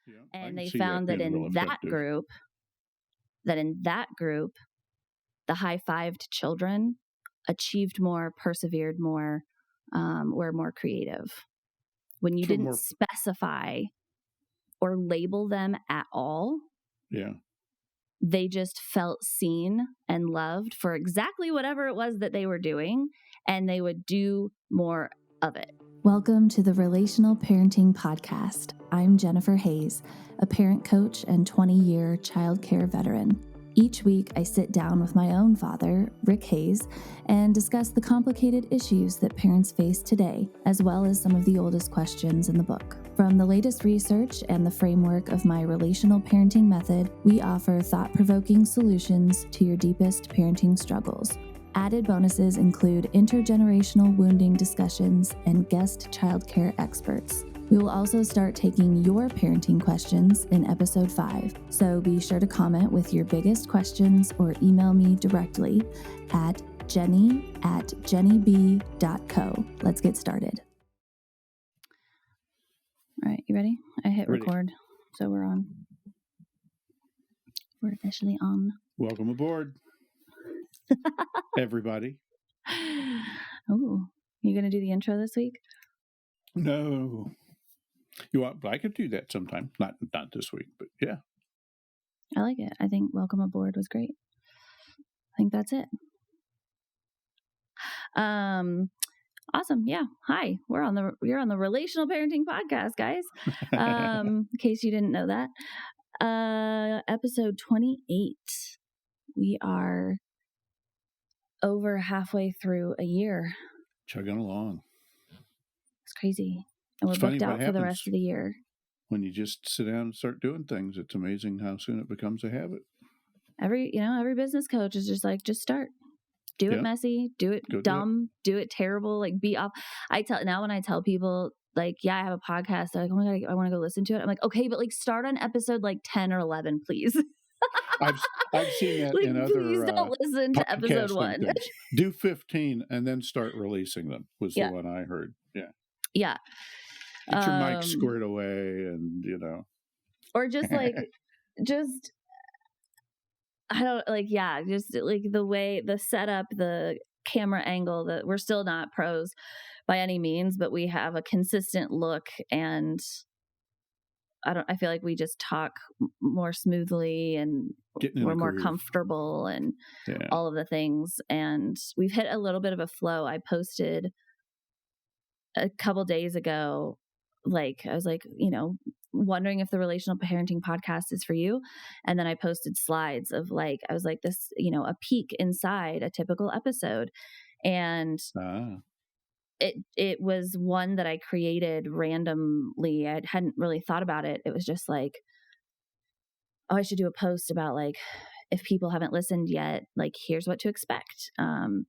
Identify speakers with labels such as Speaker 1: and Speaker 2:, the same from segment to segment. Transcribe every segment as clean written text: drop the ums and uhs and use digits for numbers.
Speaker 1: Yeah, I
Speaker 2: And
Speaker 1: can
Speaker 2: they
Speaker 1: see that
Speaker 2: found that
Speaker 1: being real
Speaker 2: in
Speaker 1: effective.
Speaker 2: that group, the high-fived children achieved more, persevered more, were more creative. When you didn't specify or label them at all,
Speaker 1: yeah,
Speaker 2: they just felt seen and loved for exactly whatever it was that they were doing, and they would do more of it. Welcome to the Relational Parenting Podcast. I'm Jennifer Hayes, a parent coach and 20-year childcare veteran. Each week, I sit down with my own father, Rick Hayes, and discuss the complicated issues that parents face today, as well as some of the oldest questions in the book. From the latest research and the framework of my relational parenting method, we offer thought-provoking solutions to your deepest parenting struggles. Added bonuses include intergenerational wounding discussions and guest childcare experts. We will also start taking your parenting questions in episode 5, so be sure to comment with your biggest questions or email me directly at jenny@jennyb.co. Let's get started. All right, you ready? I hit record, so we're on. We're officially on.
Speaker 1: Welcome aboard, everybody.
Speaker 2: Oh, you going to do the intro this week?
Speaker 1: No. I could do that sometime. Not this week, but yeah.
Speaker 2: I like it. I think welcome aboard was great. I think that's it. Awesome. Yeah. Hi. You're on the Relational Parenting Podcast, guys. In case you didn't know that. Episode 28. We are over halfway through a year.
Speaker 1: Chugging along.
Speaker 2: It's crazy. And we're booked out for the rest of the year.
Speaker 1: When you just sit down and start doing things, it's amazing how soon it becomes a habit.
Speaker 2: Every business coach is just like, just start. Do it messy, do it dumb, do it terrible, like be off. When I tell people like, yeah, I have a podcast, they're like, oh my God, I want to go listen to it. I'm like, okay, but like start on episode like 10 or 11, please.
Speaker 1: I've seen that
Speaker 2: like,
Speaker 1: in other
Speaker 2: please don't listen to episode 1.
Speaker 1: Do 15 and then start releasing them was the one I heard. Yeah.
Speaker 2: Yeah.
Speaker 1: Get your mic squared away and,
Speaker 2: or just like, I don't like, just like the setup, the camera angle, that we're still not pros by any means, but we have a consistent look, and I feel like we just talk more smoothly and we're more comfortable and all of the things. And we've hit a little bit of a flow. I posted a couple days ago, like, I was like, wondering if the Relational Parenting Podcast is for you. And then I posted slides of like, I was like this, a peek inside a typical episode. And it was one that I created randomly. I hadn't really thought about it. It was just like, oh, I should do a post about like, if people haven't listened yet, like, here's what to expect. And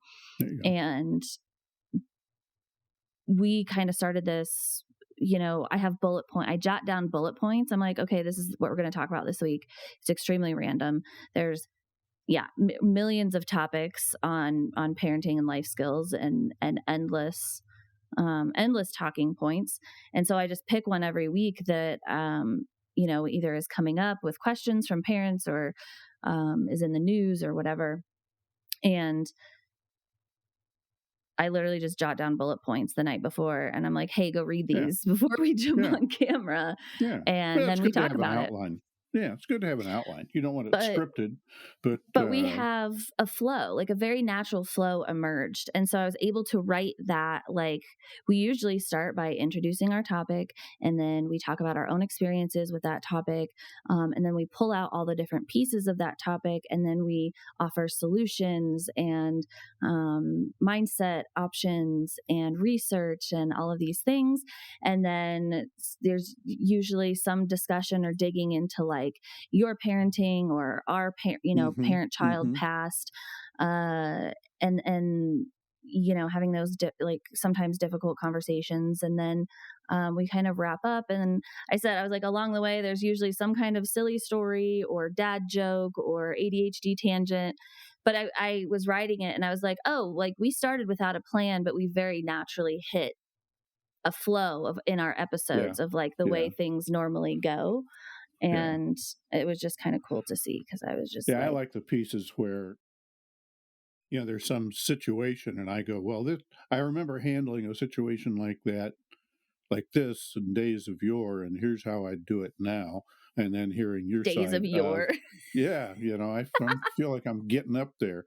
Speaker 2: we kind of started this, I have I jot down bullet points. I'm like, okay, this is what we're going to talk about this week. It's extremely random. There's, millions of topics on parenting and life skills and endless talking points. And so I just pick one every week that, either is coming up with questions from parents or is in the news or whatever. And I literally just jot down bullet points the night before, and I'm like, hey, go read these before we jump on camera.
Speaker 1: Yeah.
Speaker 2: And then we talk about it.
Speaker 1: Yeah, it's good to have an outline. You don't want it scripted, but
Speaker 2: we have a flow, like a very natural flow emerged. And so I was able to write that, like, we usually start by introducing our topic, and then we talk about our own experiences with that topic. And then we pull out all the different pieces of that topic, and then we offer solutions and mindset options and research and all of these things. And then there's usually some discussion or digging into like your parenting or our parent-child past, and having those like sometimes difficult conversations. And then we kind of wrap up, and I was like, along the way there's usually some kind of silly story or dad joke or ADHD tangent. But I was writing it and I was like, oh, like we started without a plan, but we very naturally hit a flow of in our episodes of like the way things normally go. And it was just kind of cool to see, because I was just
Speaker 1: I like the pieces where, there's some situation and I go, well, I remember handling a situation like that, like this in days of yore, and here's how I do it now. And then hearing your
Speaker 2: days
Speaker 1: side
Speaker 2: of yore.
Speaker 1: I feel like I'm getting up there.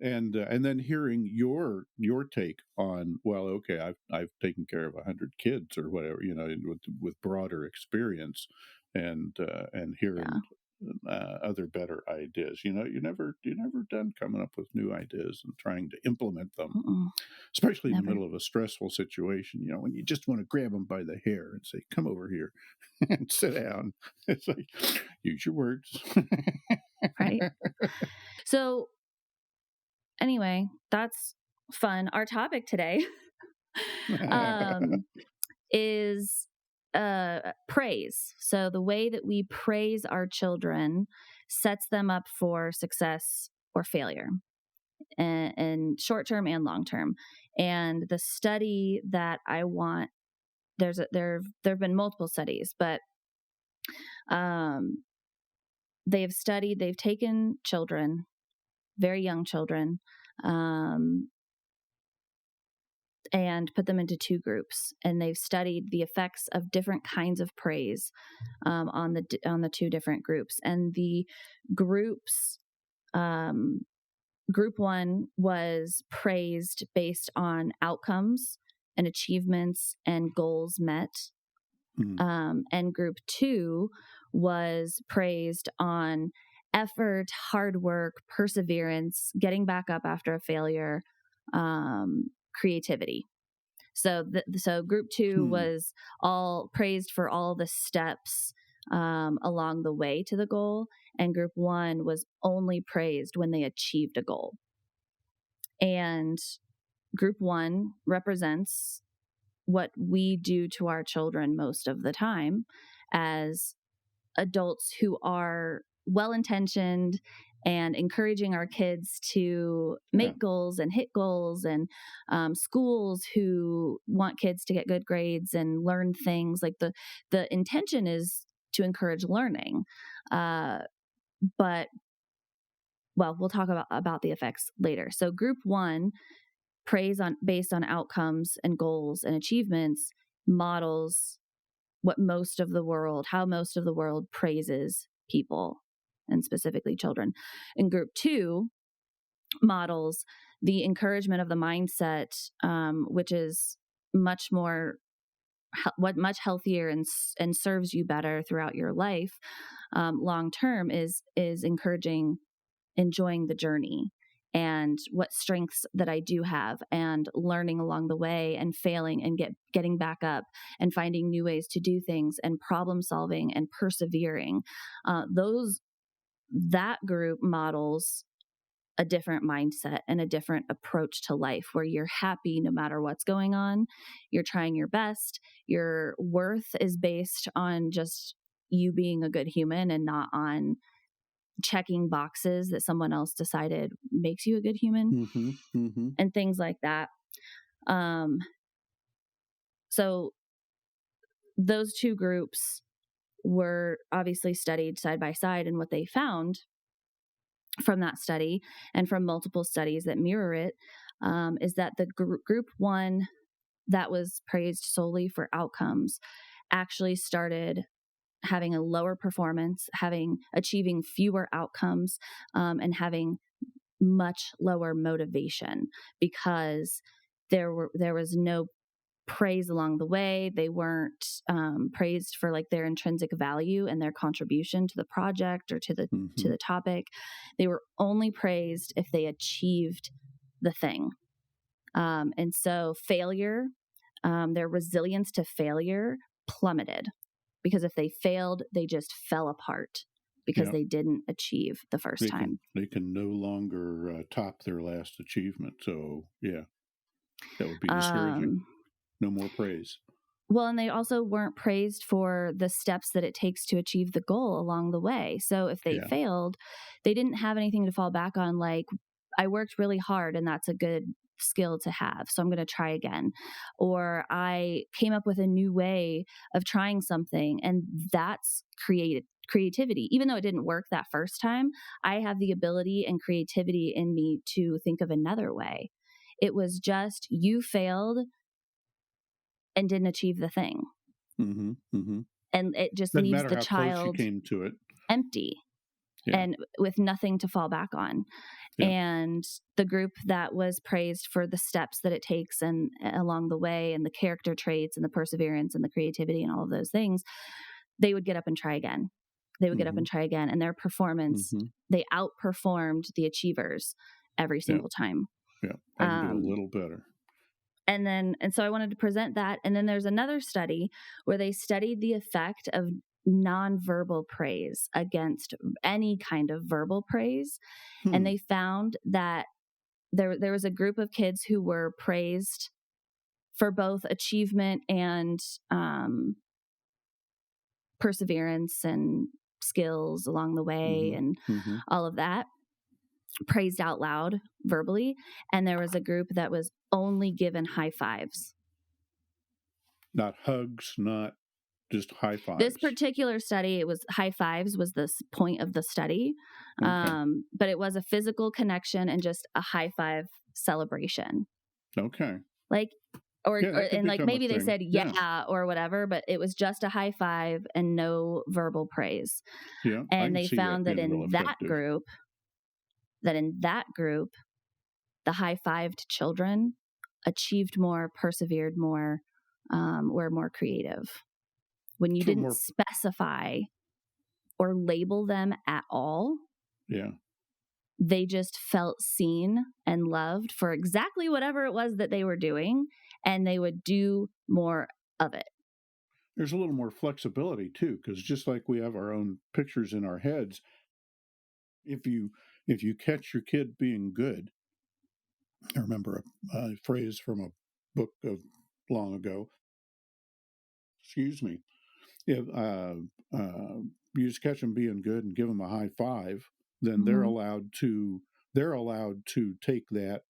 Speaker 1: And then hearing your take on, well, okay, I've taken care of 100 kids or whatever, with broader experience, and hearing other better ideas. You're never done coming up with new ideas and trying to implement them, especially in the middle of a stressful situation. When you just want to grab them by the hair and say, "Come over here and sit down." It's like, use your words,
Speaker 2: right? So. Anyway, that's fun. Our topic today is praise. So the way that we praise our children sets them up for success or failure, and short term and long term. And the study that I want, there have been multiple studies, but they've taken children, very young children, and put them into two groups, and they've studied the effects of different kinds of praise on the two different groups. And the groups, group one was praised based on outcomes and achievements and goals met, and group two was praised on effort, hard work, perseverance, getting back up after a failure, creativity. So group two was all praised for all the steps along the way to the goal, and group one was only praised when they achieved a goal. And group one represents what we do to our children most of the time as adults who are well-intentioned and encouraging our kids to make goals and hit goals, and schools who want kids to get good grades and learn things. Like the intention is to encourage learning. But we'll talk about the effects later. So group one, praise based on outcomes and goals and achievements, models how most of the world praises people, and specifically children. And group two models the encouragement of the mindset, which is much healthier and serves you better throughout your life. Long term is enjoying the journey, and what strengths that I do have, and learning along the way, and failing and getting back up and finding new ways to do things, and problem solving and persevering. That group models a different mindset and a different approach to life, where you're happy no matter what's going on. You're trying your best. Your worth is based on just you being a good human, and not on checking boxes that someone else decided makes you a good human, and things like that. So those two groups were obviously studied side by side, and what they found from that study, and from multiple studies that mirror it, is that the group one that was praised solely for outcomes actually started having a lower performance, achieving fewer outcomes, and having much lower motivation, because there was no praise along the way. They weren't praised for like their intrinsic value and their contribution to the project or to the topic. They were only praised if they achieved the thing. And so failure, their resilience to failure plummeted, because if they failed, they just fell apart because they didn't achieve the first time.
Speaker 1: They can no longer top their last achievement. So that would be discouraging. No more praise.
Speaker 2: Well, and they also weren't praised for the steps that it takes to achieve the goal along the way. So if they failed, they didn't have anything to fall back on. Like, I worked really hard, and that's a good skill to have, so I'm going to try again. Or I came up with a new way of trying something, and that's creativity. Even though it didn't work that first time, I have the ability and creativity in me to think of another way. It was just you failed and didn't achieve the thing.
Speaker 1: Mm-hmm. Mm-hmm.
Speaker 2: And it just
Speaker 1: Doesn't
Speaker 2: leaves
Speaker 1: matter
Speaker 2: the
Speaker 1: how close you
Speaker 2: child
Speaker 1: came to it.
Speaker 2: empty
Speaker 1: Yeah.
Speaker 2: and with nothing to fall back on.
Speaker 1: Yeah.
Speaker 2: And the group that was praised for the steps that it takes and along the way, and the character traits and the perseverance and the creativity and all of those things, they would get up and try again. They would get up
Speaker 1: Mm-hmm.
Speaker 2: and try again. And their performance,
Speaker 1: Mm-hmm.
Speaker 2: they outperformed the achievers every
Speaker 1: Yeah.
Speaker 2: single time.
Speaker 1: Yeah. I can do a little better.
Speaker 2: And so I wanted to present that. And then there's another study where they studied the effect of nonverbal praise against any kind of verbal praise. And
Speaker 1: Hmm.
Speaker 2: they found that there was a group of kids who were praised for both achievement and perseverance and skills along the way
Speaker 1: Mm-hmm.
Speaker 2: and
Speaker 1: Mm-hmm.
Speaker 2: all of that, praised out loud verbally. And there was a group that was only given high fives.
Speaker 1: Not hugs, not just high
Speaker 2: This
Speaker 1: fives.
Speaker 2: particular study, it was high fives was the point of the study,
Speaker 1: Okay.
Speaker 2: but it was a physical connection and just a high five celebration.
Speaker 1: Okay.
Speaker 2: Like, or
Speaker 1: Yeah, that could
Speaker 2: and like
Speaker 1: become a
Speaker 2: maybe they
Speaker 1: thing.
Speaker 2: said
Speaker 1: Yeah.
Speaker 2: yeah or whatever, but it was just a high five and no verbal praise.
Speaker 1: Yeah. I
Speaker 2: And
Speaker 1: can
Speaker 2: they
Speaker 1: see that
Speaker 2: found that
Speaker 1: being real effective.
Speaker 2: in that group, the high fived children achieved more, persevered more, were more creative. When you
Speaker 1: So
Speaker 2: didn't
Speaker 1: more.
Speaker 2: specify or label them at all,
Speaker 1: Yeah.
Speaker 2: they just felt seen and loved for exactly whatever it was that they were doing, and they would do more of it.
Speaker 1: There's a little more flexibility too, because just like we have our own pictures in our heads, if you catch your kid being good, I remember a phrase from a book of long ago. Excuse me. If you just catch them being good and give them a high five, then they're
Speaker 2: Mm-hmm.
Speaker 1: allowed to take that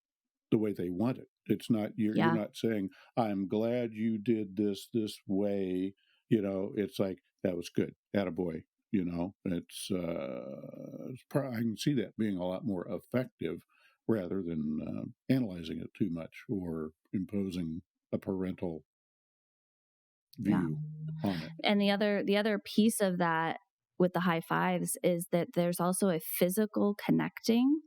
Speaker 1: the way they want it. It's not you're
Speaker 2: Yeah,
Speaker 1: not saying I'm glad you did this way. It's like that was good, attaboy. I can see that being a lot more effective rather than analyzing it too much or imposing a parental
Speaker 2: yeah.
Speaker 1: view on it.
Speaker 2: And the other piece of that with the high fives is that there's also a physical connecting.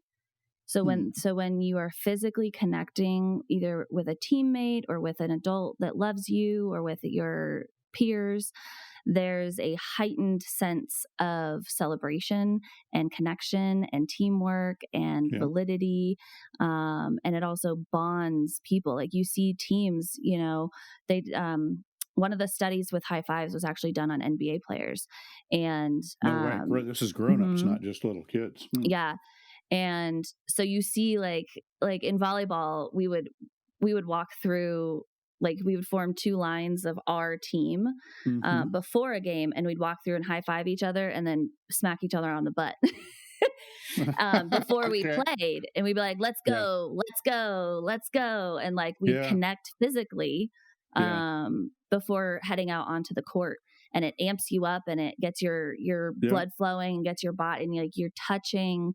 Speaker 2: So
Speaker 1: Hmm.
Speaker 2: when you are physically connecting either with a teammate or with an adult that loves you or with your peers, there's a heightened sense of celebration and connection and teamwork and
Speaker 1: Yeah.
Speaker 2: validity. And it also bonds people. Like you see teams, they, one of the studies with high fives was actually done on NBA players. And,
Speaker 1: No way. This is grown-ups,
Speaker 2: mhm,
Speaker 1: not just little kids. Hmm.
Speaker 2: yeah. And so you see like in volleyball, we would walk through, like we would form two lines of our team
Speaker 1: Mm-hmm.
Speaker 2: before a game, and we'd walk through and high five each other and then smack each other on the butt before we
Speaker 1: Okay.
Speaker 2: played, and we'd be like, let's
Speaker 1: Yeah.
Speaker 2: go, let's go, let's go, and like we'd
Speaker 1: Yeah.
Speaker 2: connect physically
Speaker 1: Yeah.
Speaker 2: before heading out onto the court. And it amps you up and it gets your
Speaker 1: Yeah.
Speaker 2: blood flowing and gets your body, and you're touching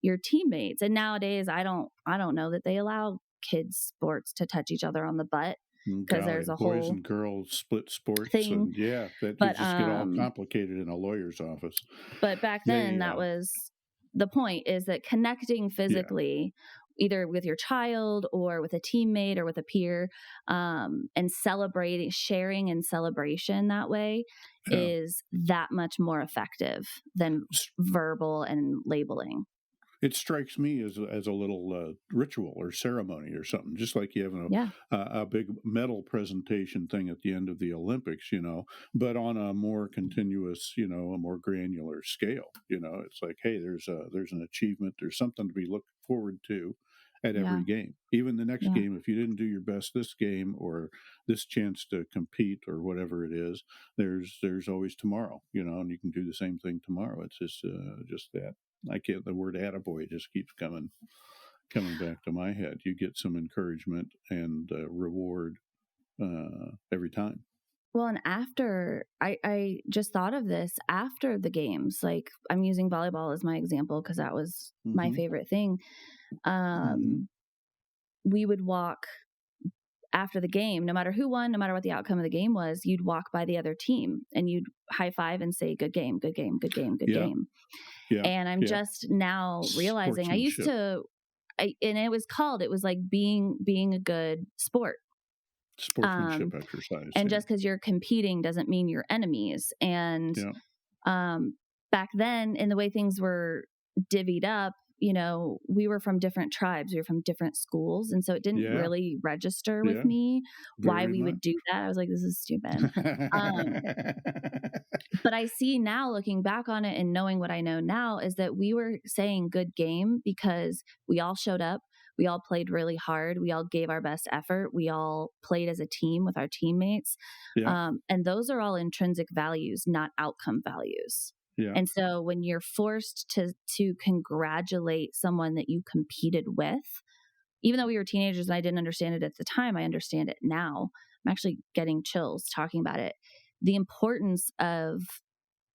Speaker 2: your teammates. And nowadays I don't know that they allow kids sports to touch each other on the butt, because
Speaker 1: Golly,
Speaker 2: there's a
Speaker 1: boys
Speaker 2: whole
Speaker 1: and girls split sports,
Speaker 2: thing.
Speaker 1: and yeah, that you
Speaker 2: But
Speaker 1: just get all complicated in a lawyer's office.
Speaker 2: back then,
Speaker 1: They,
Speaker 2: that was the point, is that connecting
Speaker 1: yeah,
Speaker 2: physically either with your child or with a teammate or with a peer, and celebrating, sharing and celebration that way,
Speaker 1: yeah.
Speaker 2: is that much more effective than verbal and labeling.
Speaker 1: It strikes me as a little ritual or ceremony or something, just like you have
Speaker 2: Yeah,
Speaker 1: a big medal presentation thing at the end of the Olympics, but on a more continuous, a more granular scale. It's like, hey, there's an achievement, there's something to be looked forward to at
Speaker 2: yeah,
Speaker 1: every game. Even the next
Speaker 2: yeah,
Speaker 1: game, if you didn't do your best this game or this chance to compete or whatever it is, there's always tomorrow, and you can do the same thing tomorrow. It's just that. I can't. The word "attaboy" just keeps coming back to my head. You get some encouragement and reward every time.
Speaker 2: Well, and after I just thought of this after the games, like I'm using volleyball as my example because that was my
Speaker 1: Mm-hmm.
Speaker 2: favorite thing.
Speaker 1: Mm-hmm.
Speaker 2: We would walk after the game, no matter who won, no matter what the outcome of the game was, you'd walk by the other team and you'd high five and say, good game, good game, good game, good
Speaker 1: Yeah.
Speaker 2: game.
Speaker 1: Yeah.
Speaker 2: And I'm
Speaker 1: Yeah.
Speaker 2: just now realizing I used
Speaker 1: Sportsmanship.
Speaker 2: to, and it was like being a good sport.
Speaker 1: Sportsmanship exercise.
Speaker 2: And
Speaker 1: Yeah.
Speaker 2: just because you're competing doesn't mean you're enemies. And
Speaker 1: Yeah.
Speaker 2: back then, in the way things were divvied up, you know, we were from different tribes, we were from different schools. And so it didn't
Speaker 1: Yeah.
Speaker 2: really register with
Speaker 1: Yeah.
Speaker 2: me why
Speaker 1: Very
Speaker 2: we would
Speaker 1: much.
Speaker 2: do that. I was like, this is stupid. But I see now, looking back on it and knowing what I know now, is that we were saying good game because we all showed up. We all played really hard. We all gave our best effort. We all played as a team with our teammates.
Speaker 1: Yeah.
Speaker 2: And those are all intrinsic values, not outcome values.
Speaker 1: Yeah.
Speaker 2: And so when you're forced to congratulate someone that you competed with, even though we were teenagers and I didn't understand it at the time, I understand it now. I'm actually getting chills talking about it. The importance of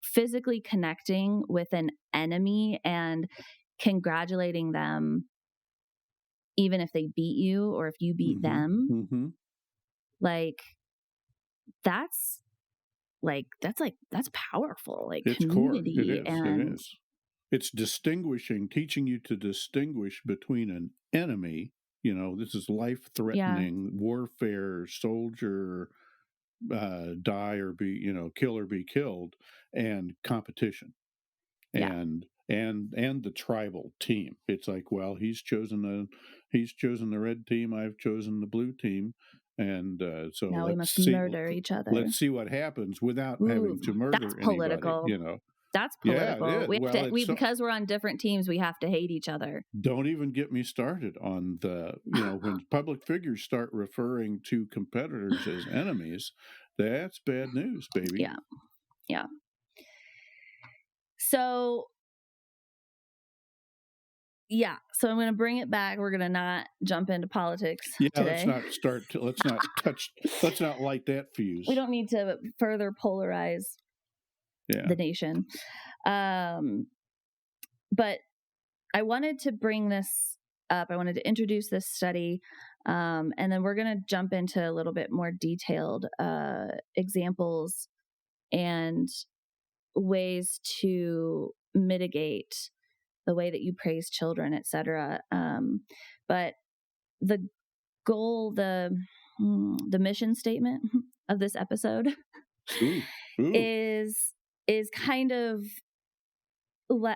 Speaker 2: physically connecting with an enemy and congratulating them, even if they beat you or if you beat
Speaker 1: Mm-hmm.
Speaker 2: them,
Speaker 1: Mm-hmm.
Speaker 2: like that's that's powerful, like
Speaker 1: It's core. It
Speaker 2: community.
Speaker 1: is. It
Speaker 2: And
Speaker 1: is. It's distinguishing, teaching you to distinguish between an enemy. You know, this is
Speaker 2: yeah,
Speaker 1: life-threatening warfare, soldier, die or be, you know, kill or be killed, and competition,
Speaker 2: yeah.
Speaker 1: and the tribal team. It's like, well, he's chosen the red team, I've chosen the blue team, and so
Speaker 2: Now we must murder each other.
Speaker 1: let's see what happens without
Speaker 2: Ooh,
Speaker 1: having to
Speaker 2: that's
Speaker 1: murder anybody.
Speaker 2: political.
Speaker 1: You know,
Speaker 2: That's
Speaker 1: yeah, it
Speaker 2: political.
Speaker 1: is.
Speaker 2: We have
Speaker 1: Well,
Speaker 2: to,
Speaker 1: it's so.
Speaker 2: because we're on different teams, we have to hate each other.
Speaker 1: Don't even get me started on the, you know, when public figures start referring to competitors as enemies, that's bad news, baby.
Speaker 2: Yeah. Yeah. So, yeah. So I'm going to bring it back. We're going to not jump into politics
Speaker 1: Yeah,
Speaker 2: today.
Speaker 1: let's not light that fuse.
Speaker 2: We don't need to further polarize the nation. But I wanted to bring this up. I wanted to introduce this study. And then we're going to jump into a little bit more detailed examples and ways to mitigate the way that you praise children, etc. But the goal, the mission statement of this episode
Speaker 1: Ooh.
Speaker 2: is kind of,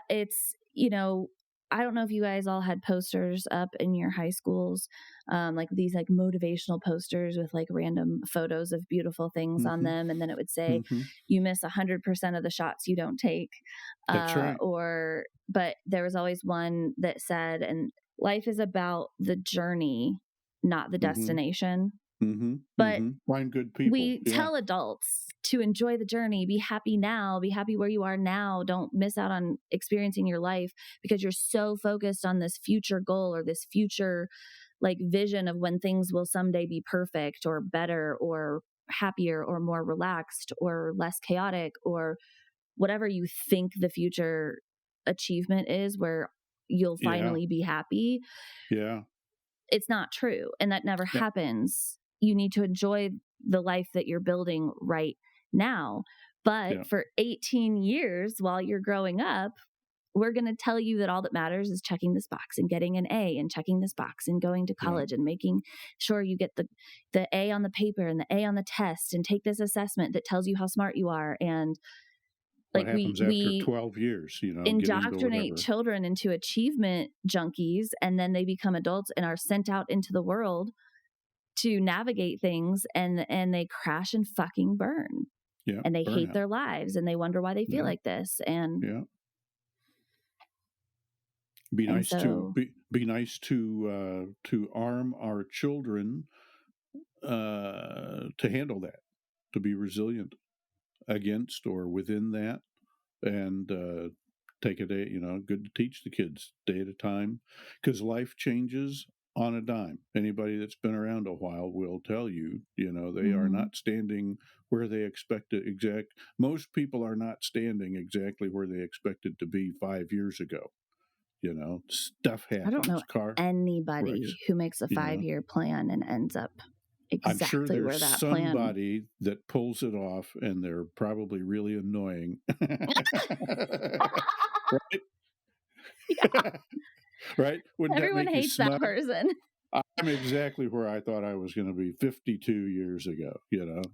Speaker 2: it's, you know, I don't know if you guys all had posters up in your high schools, like these like motivational posters with like random photos of beautiful things on
Speaker 1: Mm-hmm.
Speaker 2: them, and then it would say,
Speaker 1: Mm-hmm.
Speaker 2: "You miss 100% of the shots you don't take,"
Speaker 1: That's right.
Speaker 2: But there was always one that said, "And life is about the journey, not the destination."
Speaker 1: Mm-hmm.
Speaker 2: But
Speaker 1: Mm-hmm. Find good people.
Speaker 2: we tell adults to enjoy the journey, be happy now, be happy where you are now. Don't miss out on experiencing your life because you're so focused on this future goal or this future like vision of when things will someday be perfect or better or happier or more relaxed or less chaotic or whatever you think the future achievement is where you'll finally be happy.
Speaker 1: Yeah.
Speaker 2: It's not true. And that never
Speaker 1: Yeah.
Speaker 2: happens. You need to enjoy the life that you're building right now. But for 18 years while you're growing up, we're going to tell you that all that matters is checking this box and getting an A and checking this box and going to college and making sure you get the A on the paper and the A on the test and take this assessment that tells you how smart you are. And
Speaker 1: What
Speaker 2: like
Speaker 1: happens after 12 years, you know, get into
Speaker 2: indoctrinate
Speaker 1: whatever.
Speaker 2: children into achievement junkies, and then they become adults and are sent out into the world to navigate things, and they crash and fucking burn.
Speaker 1: Yeah.
Speaker 2: And they hate their lives and they wonder why they feel like this. And
Speaker 1: be nice to arm our children to handle that, to be resilient against or within that, and take a day, good to teach the kids day at a time, because life changes on a dime. Anybody that's been around a while will tell you, they are
Speaker 2: Mhm.
Speaker 1: not standing where they expected most people are not standing exactly where they expected to be 5 years ago. Stuff
Speaker 2: I don't know
Speaker 1: happens, car wrecks,
Speaker 2: anybody who makes a
Speaker 1: you know.
Speaker 2: 5-year plan and ends up
Speaker 1: I'm sure
Speaker 2: exactly
Speaker 1: there's
Speaker 2: where that plan.
Speaker 1: somebody that pulls it off, and they're probably really annoying. Right?
Speaker 2: Yeah,
Speaker 1: Right? Wouldn't that
Speaker 2: everyone
Speaker 1: make you
Speaker 2: hates that
Speaker 1: smile?
Speaker 2: person.
Speaker 1: I'm exactly where I thought I was gonna be 52 years ago,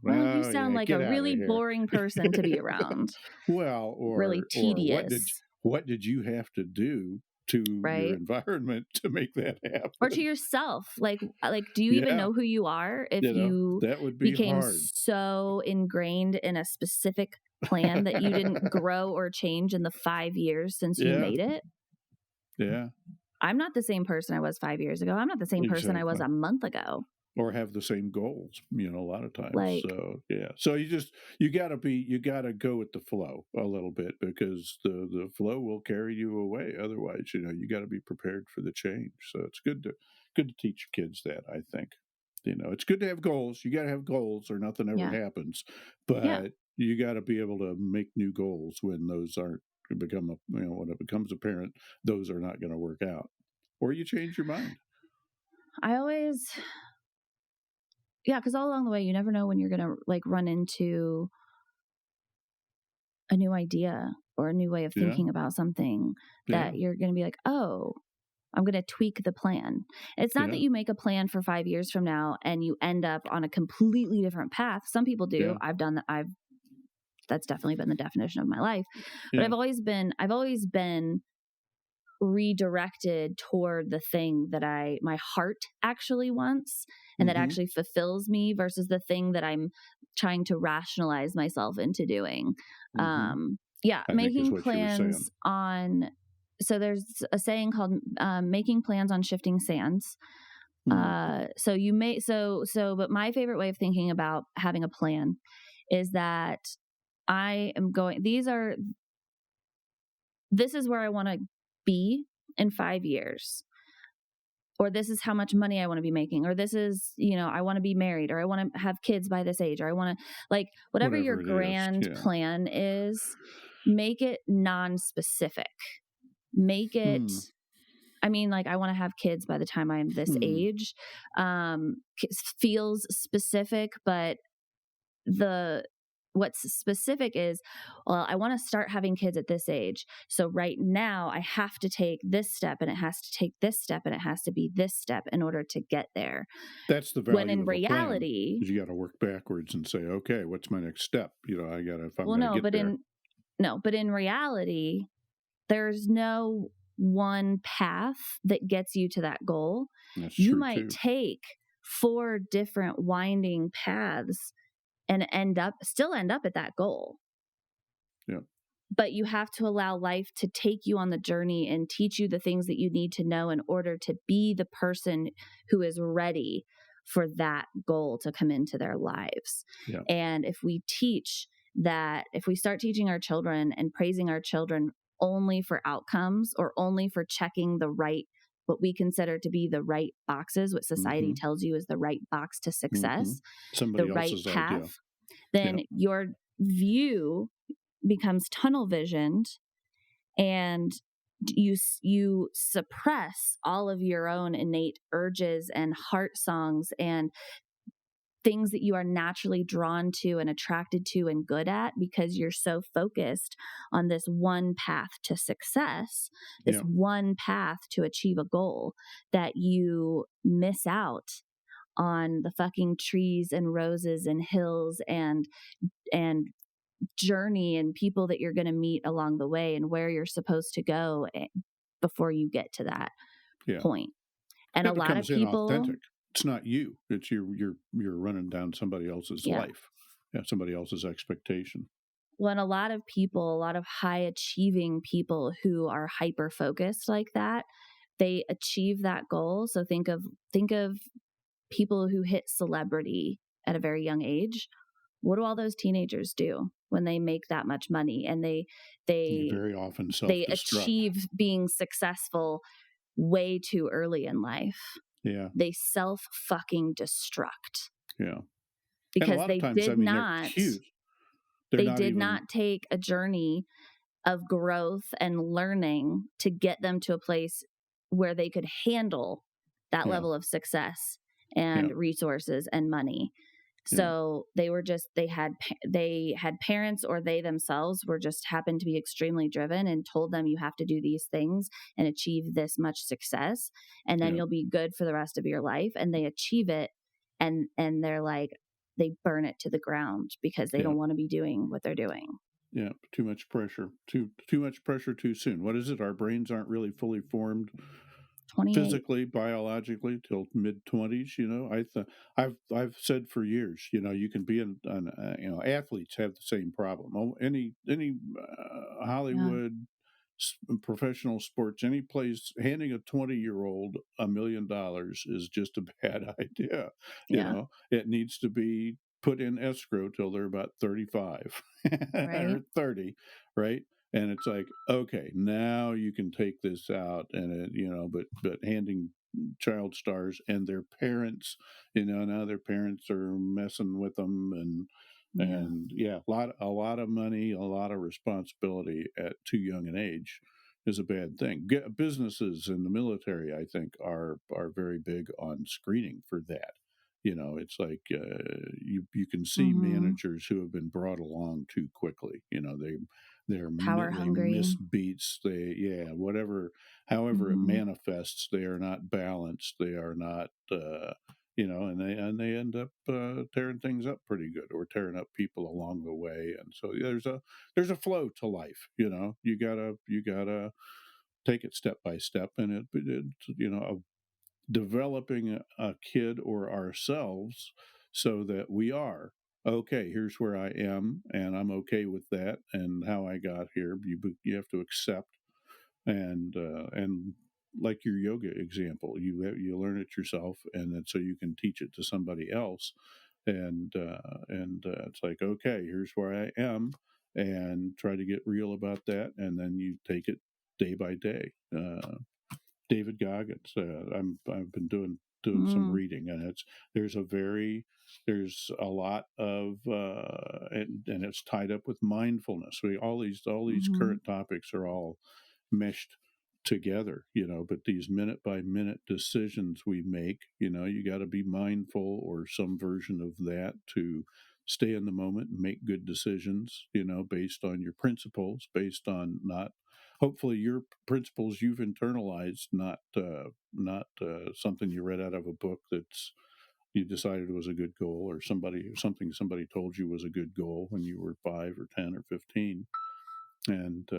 Speaker 2: Well, you
Speaker 1: "Oh,
Speaker 2: sound
Speaker 1: yeah,
Speaker 2: like
Speaker 1: get
Speaker 2: a
Speaker 1: out of
Speaker 2: really
Speaker 1: here."
Speaker 2: boring person to be around.
Speaker 1: Well,
Speaker 2: Really
Speaker 1: or
Speaker 2: tedious,
Speaker 1: what did you have to do to your
Speaker 2: right?
Speaker 1: environment to make that
Speaker 2: Or to
Speaker 1: happen?
Speaker 2: yourself, do you even
Speaker 1: Yeah,
Speaker 2: know who you are if you
Speaker 1: that would be
Speaker 2: became
Speaker 1: hard.
Speaker 2: so ingrained in a specific plan that you didn't grow or change in the 5 years since you
Speaker 1: Yeah,
Speaker 2: made it?
Speaker 1: yeah,
Speaker 2: I'm not the same person I was 5 years ago. I'm not the same person I was
Speaker 1: exactly.
Speaker 2: a month ago.
Speaker 1: Or have the same goals, a lot of times.
Speaker 2: Like,
Speaker 1: So yeah. So you gotta go with the flow a little bit, because the flow will carry you away. Otherwise, you gotta be prepared for the change. So it's good to teach kids that, I think. It's good to have goals. You gotta have goals or nothing ever
Speaker 2: yeah.
Speaker 1: happens.
Speaker 2: Yeah.
Speaker 1: But you gotta be able to make new goals when those aren't when it becomes apparent those are not gonna work out. Or you change your mind.
Speaker 2: I always Yeah, because all along the way, you never know when you're gonna, run into a new idea or a new way of
Speaker 1: Yeah.
Speaker 2: thinking about something
Speaker 1: Yeah.
Speaker 2: that you're gonna be like, "Oh, I'm going to tweak the plan." It's not that
Speaker 1: Yeah.
Speaker 2: you make a plan for 5 years from now and you end up on a completely different path. Some people do.
Speaker 1: Yeah.
Speaker 2: I've done that. That's definitely been the definition of my life. But
Speaker 1: Yeah.
Speaker 2: I've always been redirected toward the thing that my heart actually wants and that
Speaker 1: Mhm.
Speaker 2: actually fulfills me versus the thing that I'm trying to rationalize myself into doing.
Speaker 1: Mhm.
Speaker 2: Yeah,
Speaker 1: I think is
Speaker 2: making
Speaker 1: what you were
Speaker 2: plans
Speaker 1: saying.
Speaker 2: on. So there's a saying called making plans on shifting sands.
Speaker 1: Mm.
Speaker 2: So you may but my favorite way of thinking about having a plan is that I am going. This is where I want to be in 5 years, or this is how much money I want to be making, or this is, I want to be married, or I want to have kids by this age, or I want to, whatever your
Speaker 1: Whatever it is.
Speaker 2: grand
Speaker 1: Yeah.
Speaker 2: plan is, make it non-specific. Make it,
Speaker 1: Hmm.
Speaker 2: I mean, I want to have kids by the time I'm this
Speaker 1: Hmm.
Speaker 2: age. Feels specific, but the what's specific is, well, I want to start having kids at this age, so right now I have to take this step and it has to take this step and it has to be this step in order to get there,
Speaker 1: That's the
Speaker 2: when
Speaker 1: value
Speaker 2: in
Speaker 1: of a plan,
Speaker 2: reality,
Speaker 1: is you gotta work backwards and say, "Okay, what's my next step?" I gotta if I'm
Speaker 2: well,
Speaker 1: gonna get there.
Speaker 2: no, but in reality, there's no one path that gets you to that goal.
Speaker 1: That's
Speaker 2: You
Speaker 1: true
Speaker 2: might
Speaker 1: too.
Speaker 2: take 4 different winding paths and still end up at that goal.
Speaker 1: Yeah.
Speaker 2: But you have to allow life to take you on the journey and teach you the things that you need to know in order to be the person who is ready for that goal to come into their lives.
Speaker 1: Yeah.
Speaker 2: And if we start teaching our children and praising our children only for outcomes or only for checking what we consider to be the right boxes, what society
Speaker 1: Mhm.
Speaker 2: tells you is the right box to
Speaker 1: Mhm.
Speaker 2: success, the
Speaker 1: Somebody
Speaker 2: right
Speaker 1: else's
Speaker 2: path,
Speaker 1: idea.
Speaker 2: then
Speaker 1: Yep.
Speaker 2: your view becomes tunnel visioned, and you suppress all of your own innate urges and heart songs and things that you are naturally drawn to and attracted to and good at, because you're so focused on this one path to success, this
Speaker 1: Yeah.
Speaker 2: one path to achieve a goal, that you miss out on the fucking trees and roses and hills and journey and people that you're going to meet along the way and where you're supposed to go before you get to that
Speaker 1: Yeah.
Speaker 2: point. And a
Speaker 1: It
Speaker 2: lot of
Speaker 1: becomes
Speaker 2: people,
Speaker 1: inauthentic. It's not you. It's you're running down somebody else's
Speaker 2: yeah.
Speaker 1: life. Yeah, somebody else's expectation.
Speaker 2: When a lot of people, a lot of high achieving people who are hyper focused like that, they achieve that goal. So think of people who hit celebrity at a very young age. What do all those teenagers do when they make that much money and
Speaker 1: You
Speaker 2: they
Speaker 1: very often
Speaker 2: they
Speaker 1: self-destruct.
Speaker 2: achieve being successful way too early in life?
Speaker 1: Yeah,
Speaker 2: They self fucking destruct
Speaker 1: yeah. And a
Speaker 2: because
Speaker 1: lot of times, I mean, they're cute. They're
Speaker 2: they
Speaker 1: not
Speaker 2: did
Speaker 1: even
Speaker 2: not take a journey of growth and learning to get them to a place where they could handle that
Speaker 1: yeah,
Speaker 2: level of success
Speaker 1: yeah,
Speaker 2: and resources and money.
Speaker 1: yeah,
Speaker 2: So they were just they had parents, or they themselves were just happened to be extremely driven and told them, you have to do these things and achieve this much success and then
Speaker 1: yeah,
Speaker 2: you'll be good for the rest of your life, and they achieve it, and they're like, they burn it to the ground because they
Speaker 1: yeah,
Speaker 2: don't want to be doing what they're doing.
Speaker 1: yeah. Too much pressure. Too much pressure too soon. What is it? Our brains aren't really fully formed
Speaker 2: 28.
Speaker 1: physically, biologically till mid-20s. I've said for years, you can be athletes have the same problem.
Speaker 2: Yeah.
Speaker 1: Hollywood professional sports, any place handing a 20-year-old $1 million is just a bad idea.
Speaker 2: Yeah.
Speaker 1: It needs to be put in escrow till they're about 35
Speaker 2: Right.
Speaker 1: or 30, right? And it's like, okay, now you can take this out, and but handing child stars and their parents, now their parents are messing with them,
Speaker 2: Yeah.
Speaker 1: and yeah, a lot of money, a lot of responsibility at too young an age is a bad thing. Businesses and the military, I think, are very big on screening for that. It's like you can see
Speaker 2: Mhm.
Speaker 1: managers who have been brought along too quickly.
Speaker 2: Power
Speaker 1: They
Speaker 2: hungry.
Speaker 1: miss beats. They yeah whatever however it
Speaker 2: Mhm.
Speaker 1: manifests, they are not balanced. They are not and they end up tearing things up pretty good, or tearing up people along the way. And so yeah, there's a flow to life. You gotta take it step by step, and developing a kid or ourselves so that we are okay. Here's where I am, and I'm okay with that, and how I got here. You have to accept, and like your yoga example, you learn it yourself, and then so you can teach it to somebody else, and it's like, okay, here's where I am, and try to get real about that, and then you take it day by day. David Goggins. I've been doing some
Speaker 2: Mm.
Speaker 1: reading, and there's a lot of and it's tied up with mindfulness. All these
Speaker 2: Mhm.
Speaker 1: current topics are all meshed together, but these minute by minute decisions we make, you got to be mindful, or some version of that, to stay in the moment and make good decisions, based on your principles, based on not hopefully your principles you've internalized, not something you read out of a book that's you decided was a good goal, or somebody told you was a good goal when you were 5 or 10 or 15. And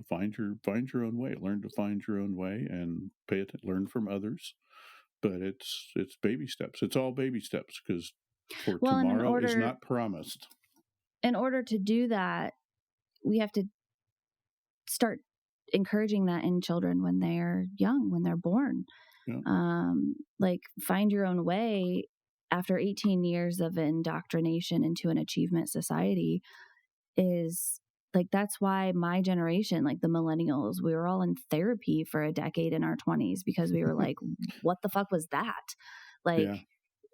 Speaker 1: find your own way, learn to find your own way, and learn from others. But it's baby steps. It's all baby steps, because for
Speaker 2: Well, and
Speaker 1: tomorrow is not promised.
Speaker 2: in order to do that, we have to start encouraging that in children when they're young, when they're born.
Speaker 1: Yeah,
Speaker 2: Like, find your own way after 18 years of indoctrination into an achievement society is like, that's why my generation, like the millennials, we were all in therapy for a decade in our 20s because we were like, what the fuck was that? Like,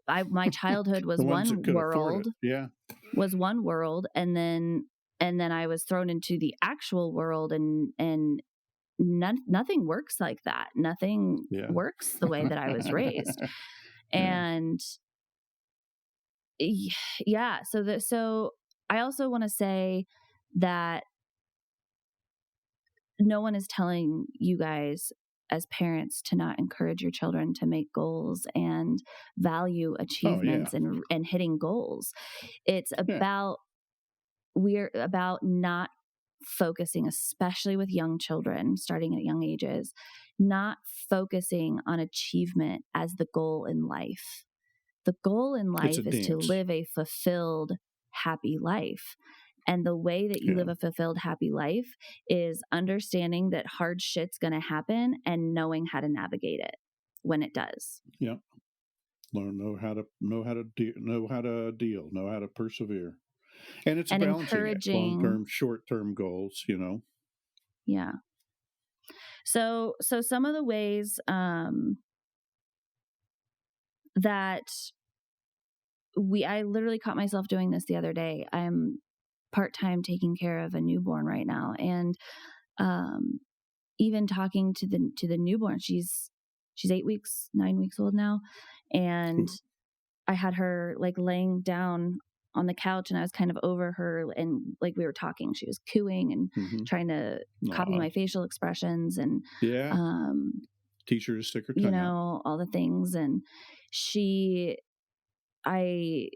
Speaker 1: yeah.
Speaker 2: my childhood
Speaker 1: The ones that could afford it. Yeah,
Speaker 2: was one world, and then I was thrown into the actual world, and nothing works like that. Nothing
Speaker 1: yeah.
Speaker 2: works the way that I was raised.
Speaker 1: Yeah.
Speaker 2: And yeah, so I also want to say that no one is telling you guys as parents to not encourage your children to make goals and value
Speaker 1: Oh, yeah.
Speaker 2: achievements and hitting goals. It's
Speaker 1: Yeah.
Speaker 2: about we're about not focusing, especially with young children starting at young ages, not focusing on achievement as the goal in life. The goal in
Speaker 1: It's a
Speaker 2: life is to
Speaker 1: dance.
Speaker 2: live a fulfilled, happy life. And the way that you
Speaker 1: Yeah.
Speaker 2: live a fulfilled, happy life is understanding that hard shit's going to happen and knowing how to navigate it when it does.
Speaker 1: Yeah. learn, know how to deal, know how to persevere. And it's a
Speaker 2: and
Speaker 1: balancing act, long
Speaker 2: encouraging.
Speaker 1: term, short term goals, you know.
Speaker 2: Yeah. So some of the ways that I literally caught myself doing this the other day. I'm part-time taking care of a newborn right now, and um even talking to the newborn, she's 8 weeks, 9 weeks old now, and
Speaker 1: Ooh.
Speaker 2: I had her like laying down on the couch, and I was kind of over her, and like we were talking, she was cooing and
Speaker 1: Mm-hmm.
Speaker 2: trying to copy
Speaker 1: Aw.
Speaker 2: my facial expressions and
Speaker 1: Yeah.
Speaker 2: um
Speaker 1: Teach her to stick her tongue out.
Speaker 2: all the things. And she I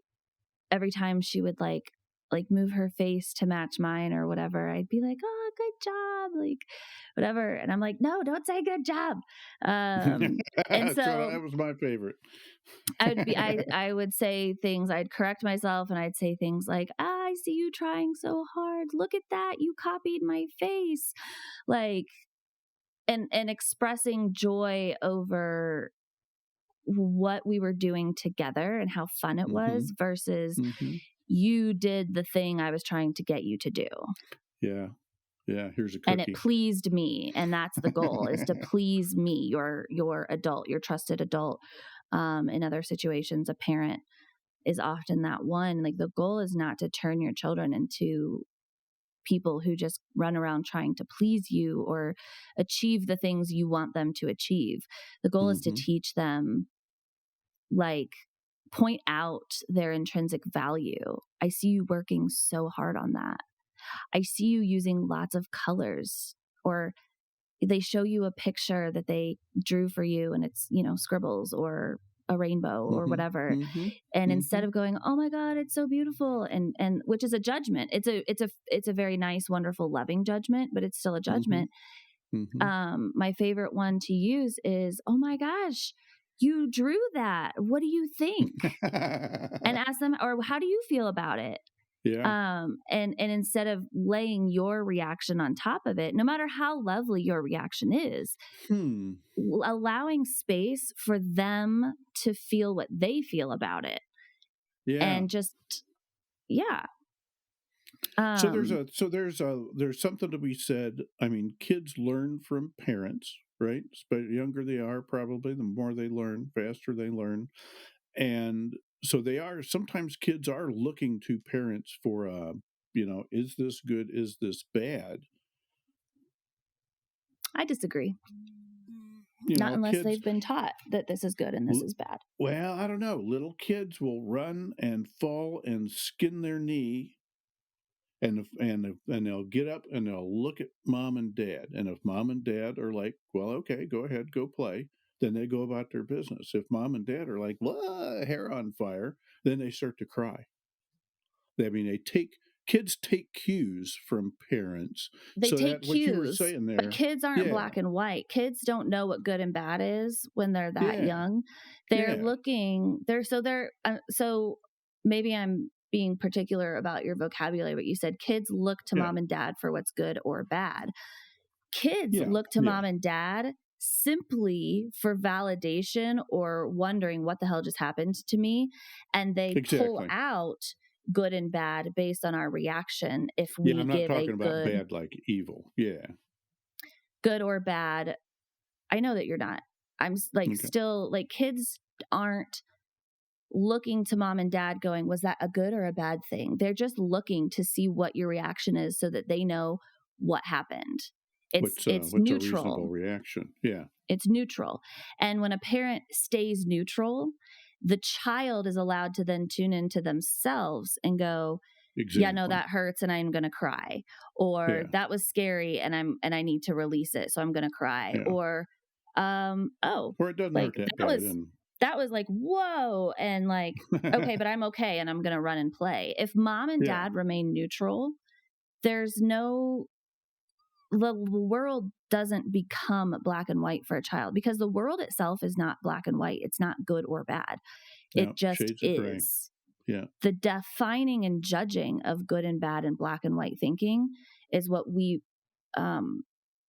Speaker 2: every time she would like move her face to match mine or whatever, I'd be like, "Oh, good job," like whatever, and I'm like, "No, don't say good job." And
Speaker 1: That's right.
Speaker 2: so
Speaker 1: That was my favorite.
Speaker 2: I would say things, I'd correct myself, and I'd say things like, "I see you trying so hard. Look at that. You copied my face." Like, and expressing joy over what we were doing together and how fun it
Speaker 1: Mm-hmm.
Speaker 2: was versus
Speaker 1: Mm-hmm.
Speaker 2: you did the thing I was trying to get you to do.
Speaker 1: Yeah. Yeah. Here's a
Speaker 2: And it
Speaker 1: cookie.
Speaker 2: pleased me, and that's the goal, is to please me, your adult, your trusted adult. In other situations, a parent is often that one. Like, the goal is not to turn your children into people who just run around trying to please you or achieve the things you want them to achieve. The goal is to
Speaker 1: Mm-hmm.
Speaker 2: teach them, like, point out their intrinsic value. I see you working so hard on that. I see you using lots of colors. Or they show you a picture that they drew for you, and it's, scribbles or a rainbow or
Speaker 1: Mm-hmm.
Speaker 2: whatever.
Speaker 1: Mm-hmm.
Speaker 2: And
Speaker 1: Mm-hmm.
Speaker 2: instead of going, "Oh my God, it's so beautiful," and which is a judgment. It's a very nice, wonderful, loving judgment, but it's still a
Speaker 1: Mm-hmm.
Speaker 2: judgment.
Speaker 1: Mm-hmm.
Speaker 2: My favorite one to use is, "Oh my gosh, you drew that. What do you think?" And ask them, or how do you feel about it?
Speaker 1: Yeah.
Speaker 2: And instead of laying your reaction on top of it, no matter how lovely your reaction is,
Speaker 1: Hmm.
Speaker 2: allowing space for them to feel what they feel about it.
Speaker 1: Yeah.
Speaker 2: And just, yeah.
Speaker 1: So
Speaker 2: um
Speaker 1: there's something to be said. I mean, kids learn from parents, right? But the younger they are, probably the more they learn, faster they learn, and so they are. Sometimes kids are looking to parents for is this good? Is this bad?
Speaker 2: I disagree.
Speaker 1: You
Speaker 2: Not
Speaker 1: know,
Speaker 2: unless
Speaker 1: kids.
Speaker 2: they've been taught that this is good and this is bad.
Speaker 1: Well, I don't know. Little kids will run and fall and skin their knee, and they'll get up and they'll look at mom and dad. And if mom and dad are like, "Well, okay, go ahead, go play," then they go about their business. If mom and dad are like, "Whoa, hair on fire," then they start to cry. I mean, kids take cues from parents.
Speaker 2: They
Speaker 1: So
Speaker 2: take
Speaker 1: that what you were
Speaker 2: cues,
Speaker 1: saying
Speaker 2: but
Speaker 1: there,
Speaker 2: kids aren't
Speaker 1: yeah,
Speaker 2: black and white. Kids don't know what good and bad is when they're that
Speaker 1: yeah,
Speaker 2: young. They're
Speaker 1: yeah,
Speaker 2: looking, so maybe I'm being particular about your vocabulary, but you said kids look to
Speaker 1: yeah,
Speaker 2: mom and dad for what's good or bad. Kids
Speaker 1: yeah,
Speaker 2: look to
Speaker 1: yeah,
Speaker 2: mom and dad simply for validation or wondering what the hell just happened to me. And they pull
Speaker 1: exactly.
Speaker 2: out good and bad based on our reaction. If
Speaker 1: Yeah,
Speaker 2: we
Speaker 1: I'm not
Speaker 2: give a
Speaker 1: talking about bad like evil. Yeah,
Speaker 2: good or bad, I know that you're not. I'm like,
Speaker 1: okay.
Speaker 2: still, like, kids aren't looking to mom and dad going, "Was that a good or a bad thing?" They're just looking to see what your reaction is so that they know what happened. It's
Speaker 1: What's a reasonable
Speaker 2: neutral.
Speaker 1: reaction? Yeah,
Speaker 2: It's neutral. And when a parent stays neutral, the child is allowed to then tune into themselves and go, "Yeah, no,
Speaker 1: exactly.
Speaker 2: that hurts and I'm going to cry," or
Speaker 1: Yeah,
Speaker 2: "That was scary and I need to release it, so I'm going to cry,"
Speaker 1: yeah.
Speaker 2: or "Oh,
Speaker 1: Or it doesn't
Speaker 2: like
Speaker 1: hurt that bad, and
Speaker 2: that was like, whoa," and like, "Okay, but I'm okay and I'm going to run and play." If mom and
Speaker 1: yeah,
Speaker 2: dad remain neutral, there's no the world doesn't become black and white for a child, because the world itself is not black and white. It's not good or bad.
Speaker 1: yeah,
Speaker 2: It just
Speaker 1: shades of gray.
Speaker 2: is.
Speaker 1: Yeah,
Speaker 2: The defining and judging of good and bad and black and white thinking is what we um,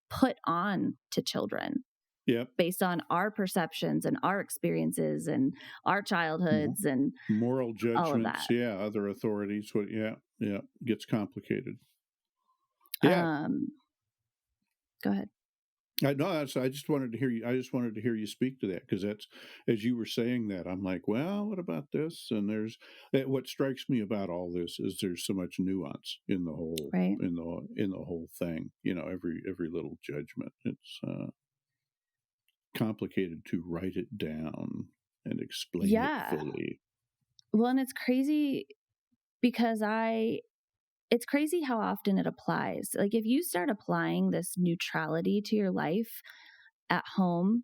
Speaker 2: put on to children.
Speaker 1: Yep.
Speaker 2: based on our perceptions and our experiences and our
Speaker 1: Mo
Speaker 2: childhoods and
Speaker 1: moral
Speaker 2: all of
Speaker 1: judgments,
Speaker 2: that.
Speaker 1: yeah, other authorities, what yeah, yeah, gets complicated. Yeah.
Speaker 2: Um, go ahead.
Speaker 1: No, that's I just wanted to hear you speak to that because that's as you were saying that, I'm like, "Well, what about this?" And what strikes me about all this is there's so much nuance in the whole
Speaker 2: Right.
Speaker 1: thing, every little judgment. It's, complicated to write it down and explain it
Speaker 2: Yeah.
Speaker 1: fully.
Speaker 2: Well, and it's crazy because it's crazy how often it applies. Like if you start applying this neutrality to your life at home,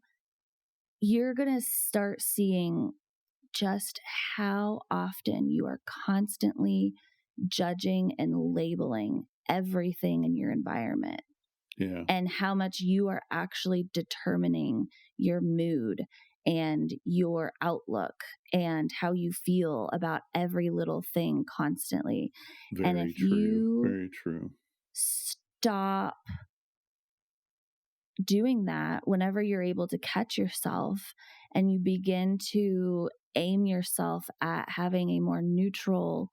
Speaker 2: you're going to start seeing just how often you are constantly judging and labeling everything in your environment,
Speaker 1: Yeah,
Speaker 2: and how much you are actually determining your mood and your outlook and how you feel about every little thing constantly. And
Speaker 1: very
Speaker 2: if
Speaker 1: true,
Speaker 2: you
Speaker 1: very true.
Speaker 2: stop doing that, whenever you're able to catch yourself and you begin to aim yourself at having a more neutral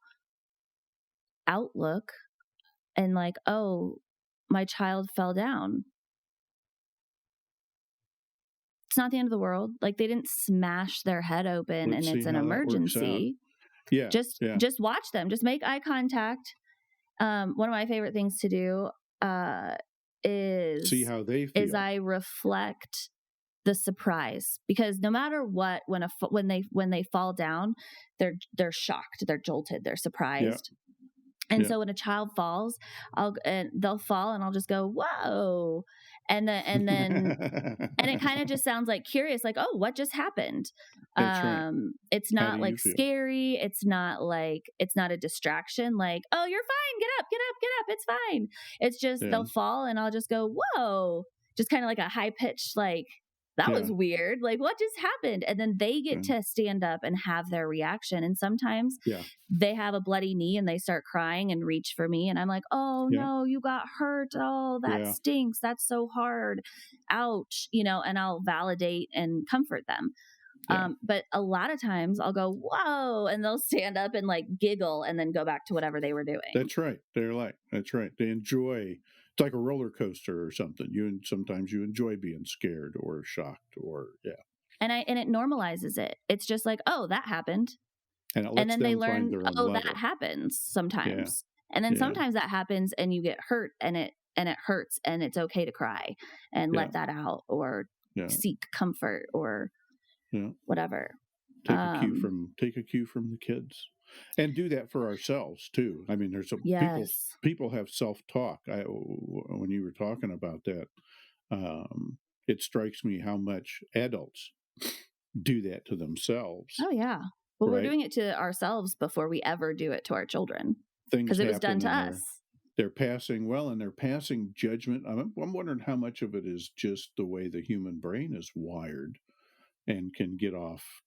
Speaker 2: outlook, and like, oh, my child fell down. It's not the end of the world. Like they didn't smash their head open and
Speaker 1: Let's see
Speaker 2: it's an
Speaker 1: how that works out.
Speaker 2: emergency.
Speaker 1: Yeah,
Speaker 2: Just
Speaker 1: yeah.
Speaker 2: just watch them. Just make eye contact. One of my favorite things to do uh,
Speaker 1: See
Speaker 2: is
Speaker 1: how they
Speaker 2: is
Speaker 1: feel.
Speaker 2: I reflect the surprise, because no matter what, when they fall down, they're shocked, they're jolted, they're
Speaker 1: Yeah,
Speaker 2: surprised. And
Speaker 1: yeah.
Speaker 2: so when a child falls, and they'll fall and I'll just go, "Whoa." And it kind of just sounds like curious, like, "Oh, what just happened?"
Speaker 1: That's right.
Speaker 2: It's
Speaker 1: How do
Speaker 2: not
Speaker 1: you
Speaker 2: like
Speaker 1: feel?
Speaker 2: scary. It's not a distraction. Like, "Oh, you're fine. Get up, get up, get up. It's fine." It's just
Speaker 1: Yeah,
Speaker 2: they'll fall and I'll just go, "Whoa." Just kind of like a high pitched, like, "That
Speaker 1: yeah,
Speaker 2: was weird. Like, what just happened?" And then they get
Speaker 1: yeah,
Speaker 2: to stand up and have their reaction. And sometimes
Speaker 1: yeah,
Speaker 2: they have a bloody knee and they start crying and reach for me. And I'm like, "Oh
Speaker 1: yeah,
Speaker 2: no, you got hurt. Oh, that
Speaker 1: yeah,
Speaker 2: stinks. That's so hard. Ouch." And I'll validate and comfort them.
Speaker 1: yeah.
Speaker 2: But a lot of times I'll go, "Whoa," and they'll stand up and like giggle and then go back to whatever they were doing.
Speaker 1: That's right. That's right. They enjoy. It's like a roller coaster or something. Sometimes you enjoy being scared or shocked or yeah,
Speaker 2: And it normalizes it. It's just like, "Oh, that happened."
Speaker 1: and it
Speaker 2: And
Speaker 1: lets
Speaker 2: then they
Speaker 1: them find
Speaker 2: learn,
Speaker 1: their own
Speaker 2: "Oh, that
Speaker 1: level.
Speaker 2: happens
Speaker 1: Yeah,
Speaker 2: sometimes." And then
Speaker 1: yeah,
Speaker 2: sometimes that happens and you get hurt, and it hurts, and it's okay to cry and
Speaker 1: yeah,
Speaker 2: let that out, or
Speaker 1: yeah,
Speaker 2: seek comfort or
Speaker 1: yeah.
Speaker 2: whatever.
Speaker 1: Take a cue from the kids, and do that for ourselves too. I mean, there's a
Speaker 2: Yes.
Speaker 1: people have self talk. When you were talking about that, um, it strikes me how much adults do that to themselves.
Speaker 2: Oh, yeah. Well, we're
Speaker 1: Right?
Speaker 2: doing it to ourselves before we ever do it to our children,
Speaker 1: Things
Speaker 2: because it was done
Speaker 1: happen,
Speaker 2: to
Speaker 1: and
Speaker 2: us.
Speaker 1: they're passing judgment. I'm wondering how much of it is just the way the human brain is wired and can get off.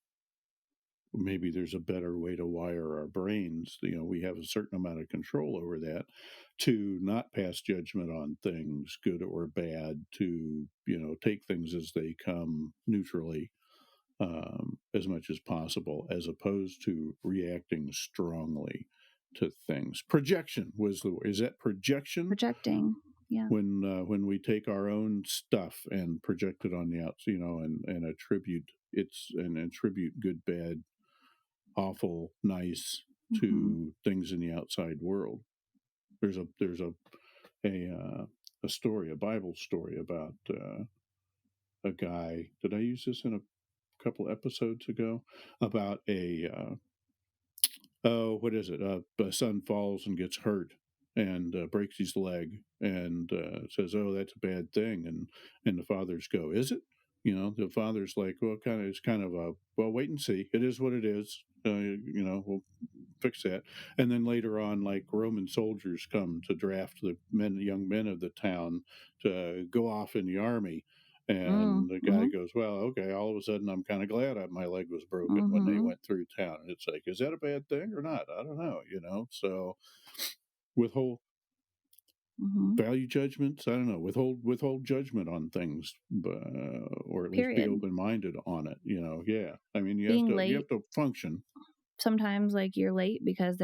Speaker 1: Maybe there's a better way to wire our brains. We have a certain amount of control over that to not pass judgment on things, good or bad, to, take things as they come neutrally, as much as possible, as opposed to reacting strongly to things. Projection is that projection?
Speaker 2: Projecting. Yeah.
Speaker 1: When we take our own stuff and project it on the outside, and attribute good, bad, awful, nice
Speaker 2: Hmm.
Speaker 1: to things in the outside world. There's a story, a Bible story about a guy. Did I use this in a couple episodes ago? About what is it? A son falls and gets hurt and breaks his leg and says, "Oh, that's a bad thing." And the fathers go, "Is it?" The father's like, "Well, it's kind of a well, wait and see. It is what it is. We'll fix that." And then later on, like Roman soldiers come to draft young men of the town to go off in the army. And the guy
Speaker 2: Mm-hmm.
Speaker 1: goes, "Well, okay." All of a sudden, I'm kind of glad my leg was broken when they
Speaker 2: Mm-hmm.
Speaker 1: went through town. And it's like, is that a bad thing or not? I don't know. So with whole
Speaker 2: Mhm.
Speaker 1: value judgments. I don't know, withhold judgment on things, or at least be
Speaker 2: Period.
Speaker 1: open minded on it. Yeah. I mean,
Speaker 2: Being
Speaker 1: you
Speaker 2: late,
Speaker 1: have to function.
Speaker 2: sometimes, like, you're late because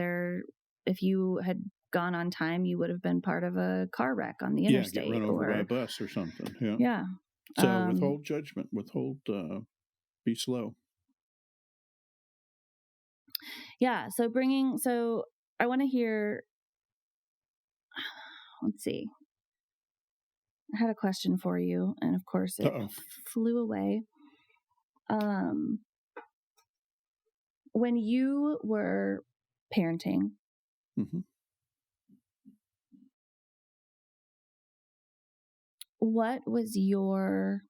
Speaker 2: if you had gone on time, you would have been part of a car wreck on the
Speaker 1: Yeah, get
Speaker 2: interstate,
Speaker 1: run over by a
Speaker 2: or
Speaker 1: bus or something. Yeah.
Speaker 2: yeah.
Speaker 1: So
Speaker 2: Um,
Speaker 1: withhold judgment. Be slow.
Speaker 2: yeah, so I wanna hear, let's see. I had a question for you, and of course
Speaker 1: Uh
Speaker 2: it
Speaker 1: oh.
Speaker 2: flew away. Um, when you were parenting,
Speaker 1: Hmm.
Speaker 2: what was your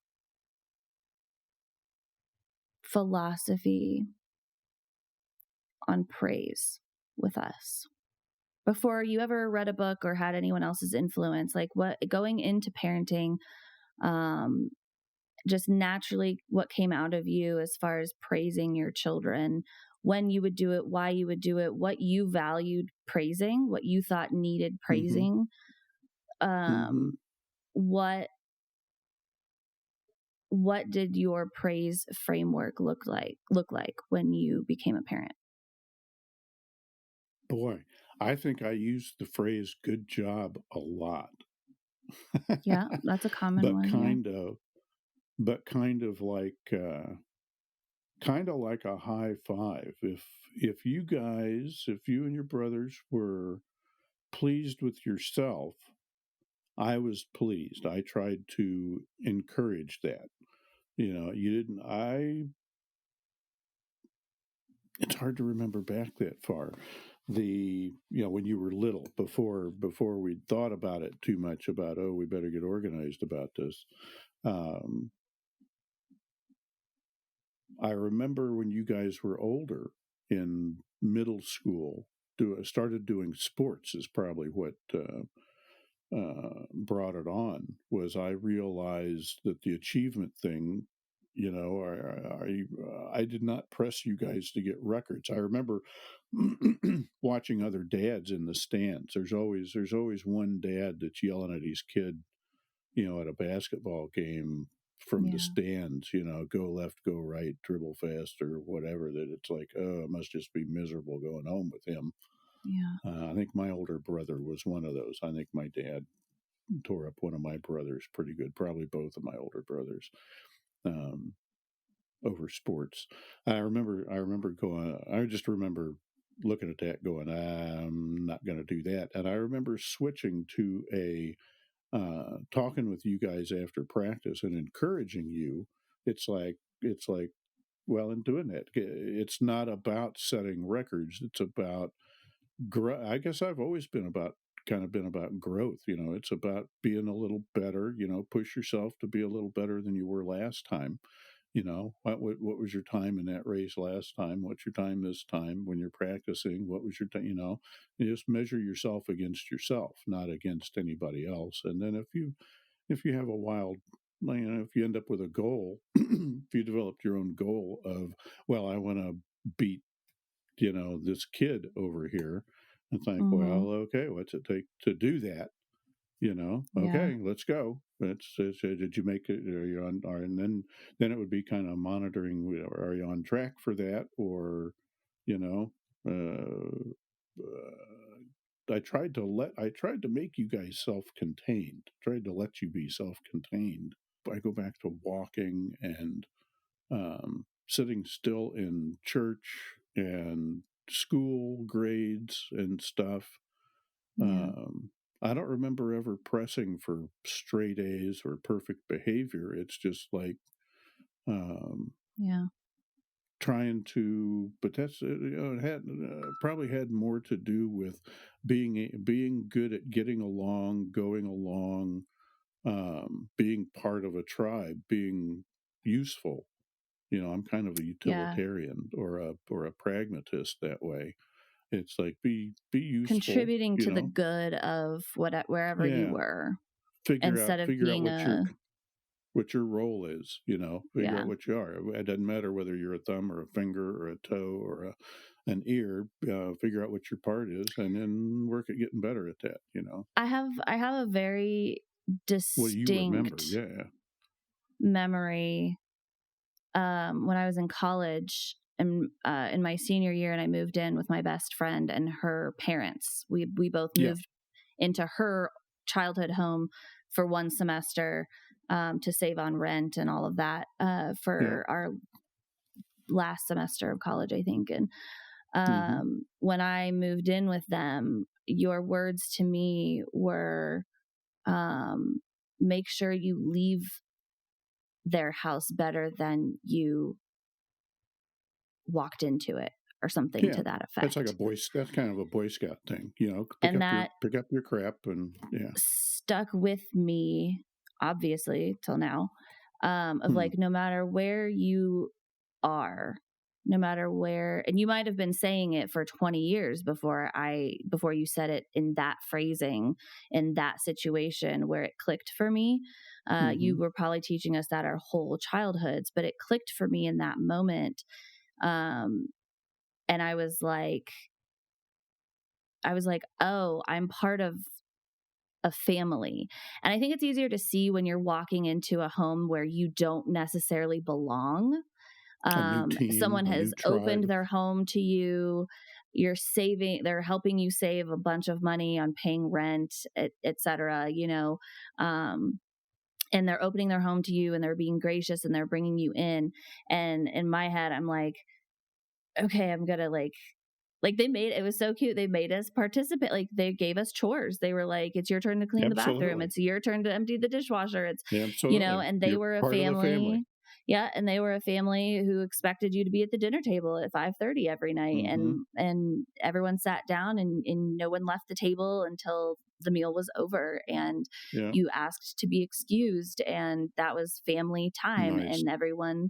Speaker 2: philosophy on praise with us? Before you ever read a book or had anyone else's influence, like, what going into parenting, um, just naturally what came out of you as far as praising your children, when you would do it, why you would do it, what you valued praising, what you thought needed
Speaker 1: Hmm.
Speaker 2: praising,
Speaker 1: Hmm.
Speaker 2: um, what what did your praise framework look like when you became a parent?
Speaker 1: Boy, I think I use the phrase "good job" a lot,
Speaker 2: Yeah, that's a common
Speaker 1: but
Speaker 2: one. Yeah.
Speaker 1: kind of like a high five. If if you and your brothers were pleased with yourself, I was pleased. I tried to encourage that. You didn't. I It's hard to remember back that far. When you were little, before we'd thought about it too much, about, oh, we better get organized about this. Um, I remember when you guys were older, in middle school, started doing sports is probably what brought it on. Was I realized that the achievement thing, I did not press you guys to get records. I remember watching other dads in the stands. There's always one dad that's yelling at his kid, at a basketball game from the
Speaker 2: Yeah.
Speaker 1: stands, go left, go right, dribble fast, or whatever. That it's like, oh, it must just be miserable going home with him.
Speaker 2: Yeah.
Speaker 1: I think my older brother was one of those. I think my dad tore up one of my brothers pretty good, probably both of my older brothers, um, over sports. I remember going. I just remember looking at that, going, I'm not going to do that. And I remember switching to a talking with you guys after practice and encouraging you. It's like, well, in doing that, it's not about setting records. It's about I guess I've always been about growth. It's about being a little better. Push yourself to be a little better than you were last time. What was your time in that race last time? What's your time this time when you're practicing? What was your time? You just measure yourself against yourself, not against anybody else. And then if you have a wild, if you end up with a goal, if you developed your own goal of, well, I want to beat, this kid over here, and think,
Speaker 2: Mhm.
Speaker 1: well, okay, what's it take to do that?
Speaker 2: Yeah.
Speaker 1: Okay, let's go. Did you make it? Are you on? And then it would be kind of monitoring. Are you on track for that? Or, you know, I tried to make you guys self-contained. Tried to let you be self-contained. I go back to walking and sitting still in church and school grades and stuff.
Speaker 2: Yeah.
Speaker 1: um, I don't remember ever pressing for straight A's or perfect behavior. It's just like, um,
Speaker 2: Yeah.
Speaker 1: trying to, but it had probably had more to do with being good at getting along, going along, being part of a tribe, being useful. I'm kind of a
Speaker 2: Yeah.
Speaker 1: utilitarian, or a pragmatist that way. It's like, be useful.
Speaker 2: Contributing to the good of wherever you
Speaker 1: Yeah,
Speaker 2: were,
Speaker 1: figure out
Speaker 2: instead of
Speaker 1: figure out
Speaker 2: being a
Speaker 1: what your role is. Figure out
Speaker 2: yeah.
Speaker 1: what you are. It doesn't matter whether you're a thumb or a finger or a toe or a an ear, figure out what your part is, and then work at getting better at that.
Speaker 2: I have a very
Speaker 1: What do you remember?
Speaker 2: distinct
Speaker 1: Yeah,
Speaker 2: memory when I was in college and in my senior year, and I moved in with my best friend and her parents. We both
Speaker 1: yeah,
Speaker 2: moved into her childhood home for one semester to save on rent and all of that
Speaker 1: yeah.
Speaker 2: for our last semester of college, I think. And
Speaker 1: Hmm.
Speaker 2: when I moved in with them, your words to me were, um, make sure you leave their house better than you walked into it, or something
Speaker 1: Yeah,
Speaker 2: to that
Speaker 1: that's like
Speaker 2: effect.
Speaker 1: that's kind of a Boy Scout thing.
Speaker 2: And that
Speaker 1: Pick up your crap, and yeah.
Speaker 2: stuck with me, obviously, till now, of
Speaker 1: Hmm.
Speaker 2: like, no matter where you are, no matter where, and you might have been saying it for 20 years before you said it in that phrasing, in that situation where it clicked for me. You
Speaker 1: Hmm.
Speaker 2: were probably teaching us that our whole childhoods, but it clicked for me in that moment. Um, and I was like, oh, I'm part of a family. And I think it's easier to see when you're walking into a home where you don't necessarily belong.
Speaker 1: A new team,
Speaker 2: Someone
Speaker 1: a
Speaker 2: has
Speaker 1: new
Speaker 2: opened
Speaker 1: tribe.
Speaker 2: their home to you. They're helping you save a bunch of money on paying rent, et cetera, um, and they're opening their home to you and they're being gracious and they're bringing you in. And in my head, I'm like, okay, I'm going to like they made it was so cute. They made us participate. Like they gave us chores. They were like, "It's your turn to clean the bathroom.
Speaker 1: Absolutely,
Speaker 2: It's your turn to empty the dishwasher."
Speaker 1: absolutely.
Speaker 2: And they
Speaker 1: You're
Speaker 2: were a
Speaker 1: part of the family.
Speaker 2: family. Yeah, and they were a family who expected you to be at the dinner table at 5:30 every night,
Speaker 1: Hmm.
Speaker 2: and everyone sat down, and no one left the table until the meal was over, and
Speaker 1: Yeah,
Speaker 2: you asked to be excused, and that was family time,
Speaker 1: nice.
Speaker 2: and everyone,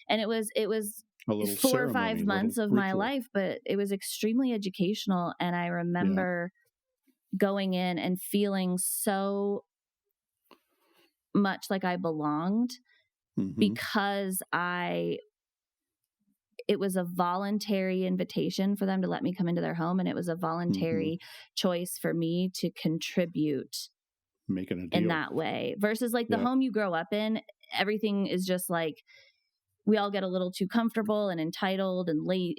Speaker 2: and it was
Speaker 1: A little
Speaker 2: 4 or 5
Speaker 1: ceremony, a little
Speaker 2: months of my
Speaker 1: ritual.
Speaker 2: life, but it was extremely educational, and I
Speaker 1: Yeah.
Speaker 2: remember going in and feeling so much like I belonged,
Speaker 1: Hmm.
Speaker 2: because it was a voluntary invitation for them to let me come into their home, and it was a
Speaker 1: Hmm.
Speaker 2: voluntary choice for me to contribute
Speaker 1: Making a
Speaker 2: in
Speaker 1: deal.
Speaker 2: that way, versus like the
Speaker 1: Yeah.
Speaker 2: home you grow up in, everything is just like, we all get a little too comfortable and entitled and late,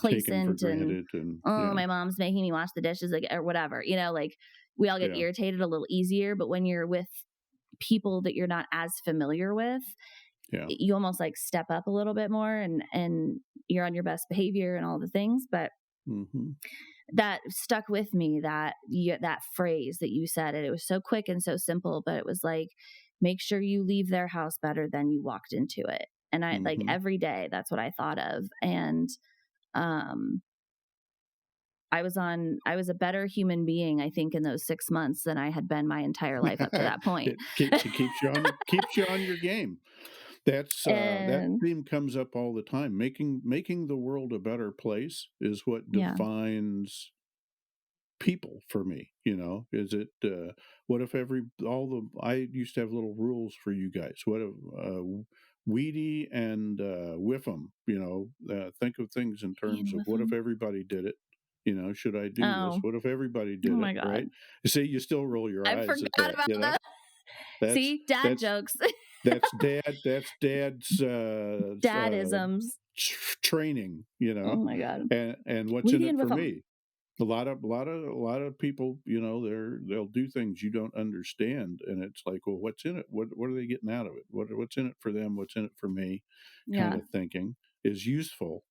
Speaker 1: Taken for
Speaker 2: complacent, and
Speaker 1: granted, and
Speaker 2: oh,
Speaker 1: yeah,
Speaker 2: my mom's making me wash the dishes, like, or whatever, like we all get
Speaker 1: yeah,
Speaker 2: irritated a little easier. But when you're with people that you're not as familiar with,
Speaker 1: yeah.
Speaker 2: you almost like step up a little bit more, and you're on your best behavior and all the things. But
Speaker 1: Hmm.
Speaker 2: that stuck with me, that phrase that you said, it was so quick and so simple, but it was like, make sure you leave their house better than you walked into it. And I, like,
Speaker 1: Hmm.
Speaker 2: every day, that's what I thought of. And um I was a better human being, I think, in those 6 months than I had been my entire life up to that point.
Speaker 1: It keeps you on your game. That
Speaker 2: And
Speaker 1: theme comes up all the time. Making the world a better place is what
Speaker 2: yeah.
Speaker 1: defines people for me. Is it, what if every all the I used to have little rules for you guys. What if, Weedy and Whiffam, think of things in
Speaker 2: Ian
Speaker 1: terms of,
Speaker 2: with
Speaker 1: what if
Speaker 2: him.
Speaker 1: everybody did it? Should I do this?
Speaker 2: Oh,
Speaker 1: What if everybody
Speaker 2: oh
Speaker 1: did it?
Speaker 2: my god.
Speaker 1: Right? See, you still roll your
Speaker 2: I
Speaker 1: eyes at
Speaker 2: forgot
Speaker 1: that.
Speaker 2: about that.
Speaker 1: That's
Speaker 2: See, dad
Speaker 1: that's
Speaker 2: jokes.
Speaker 1: that's dad's,
Speaker 2: Dadisms.
Speaker 1: training,
Speaker 2: Oh my god.
Speaker 1: and what's in
Speaker 2: Weedy
Speaker 1: it
Speaker 2: and
Speaker 1: for
Speaker 2: with him.
Speaker 1: me. A lot of people, they'll do things you don't understand, and it's like, well, what's in it? What are they getting out of it? What's in it for them? What's in it for me? Kind
Speaker 2: Yeah.
Speaker 1: of thinking is useful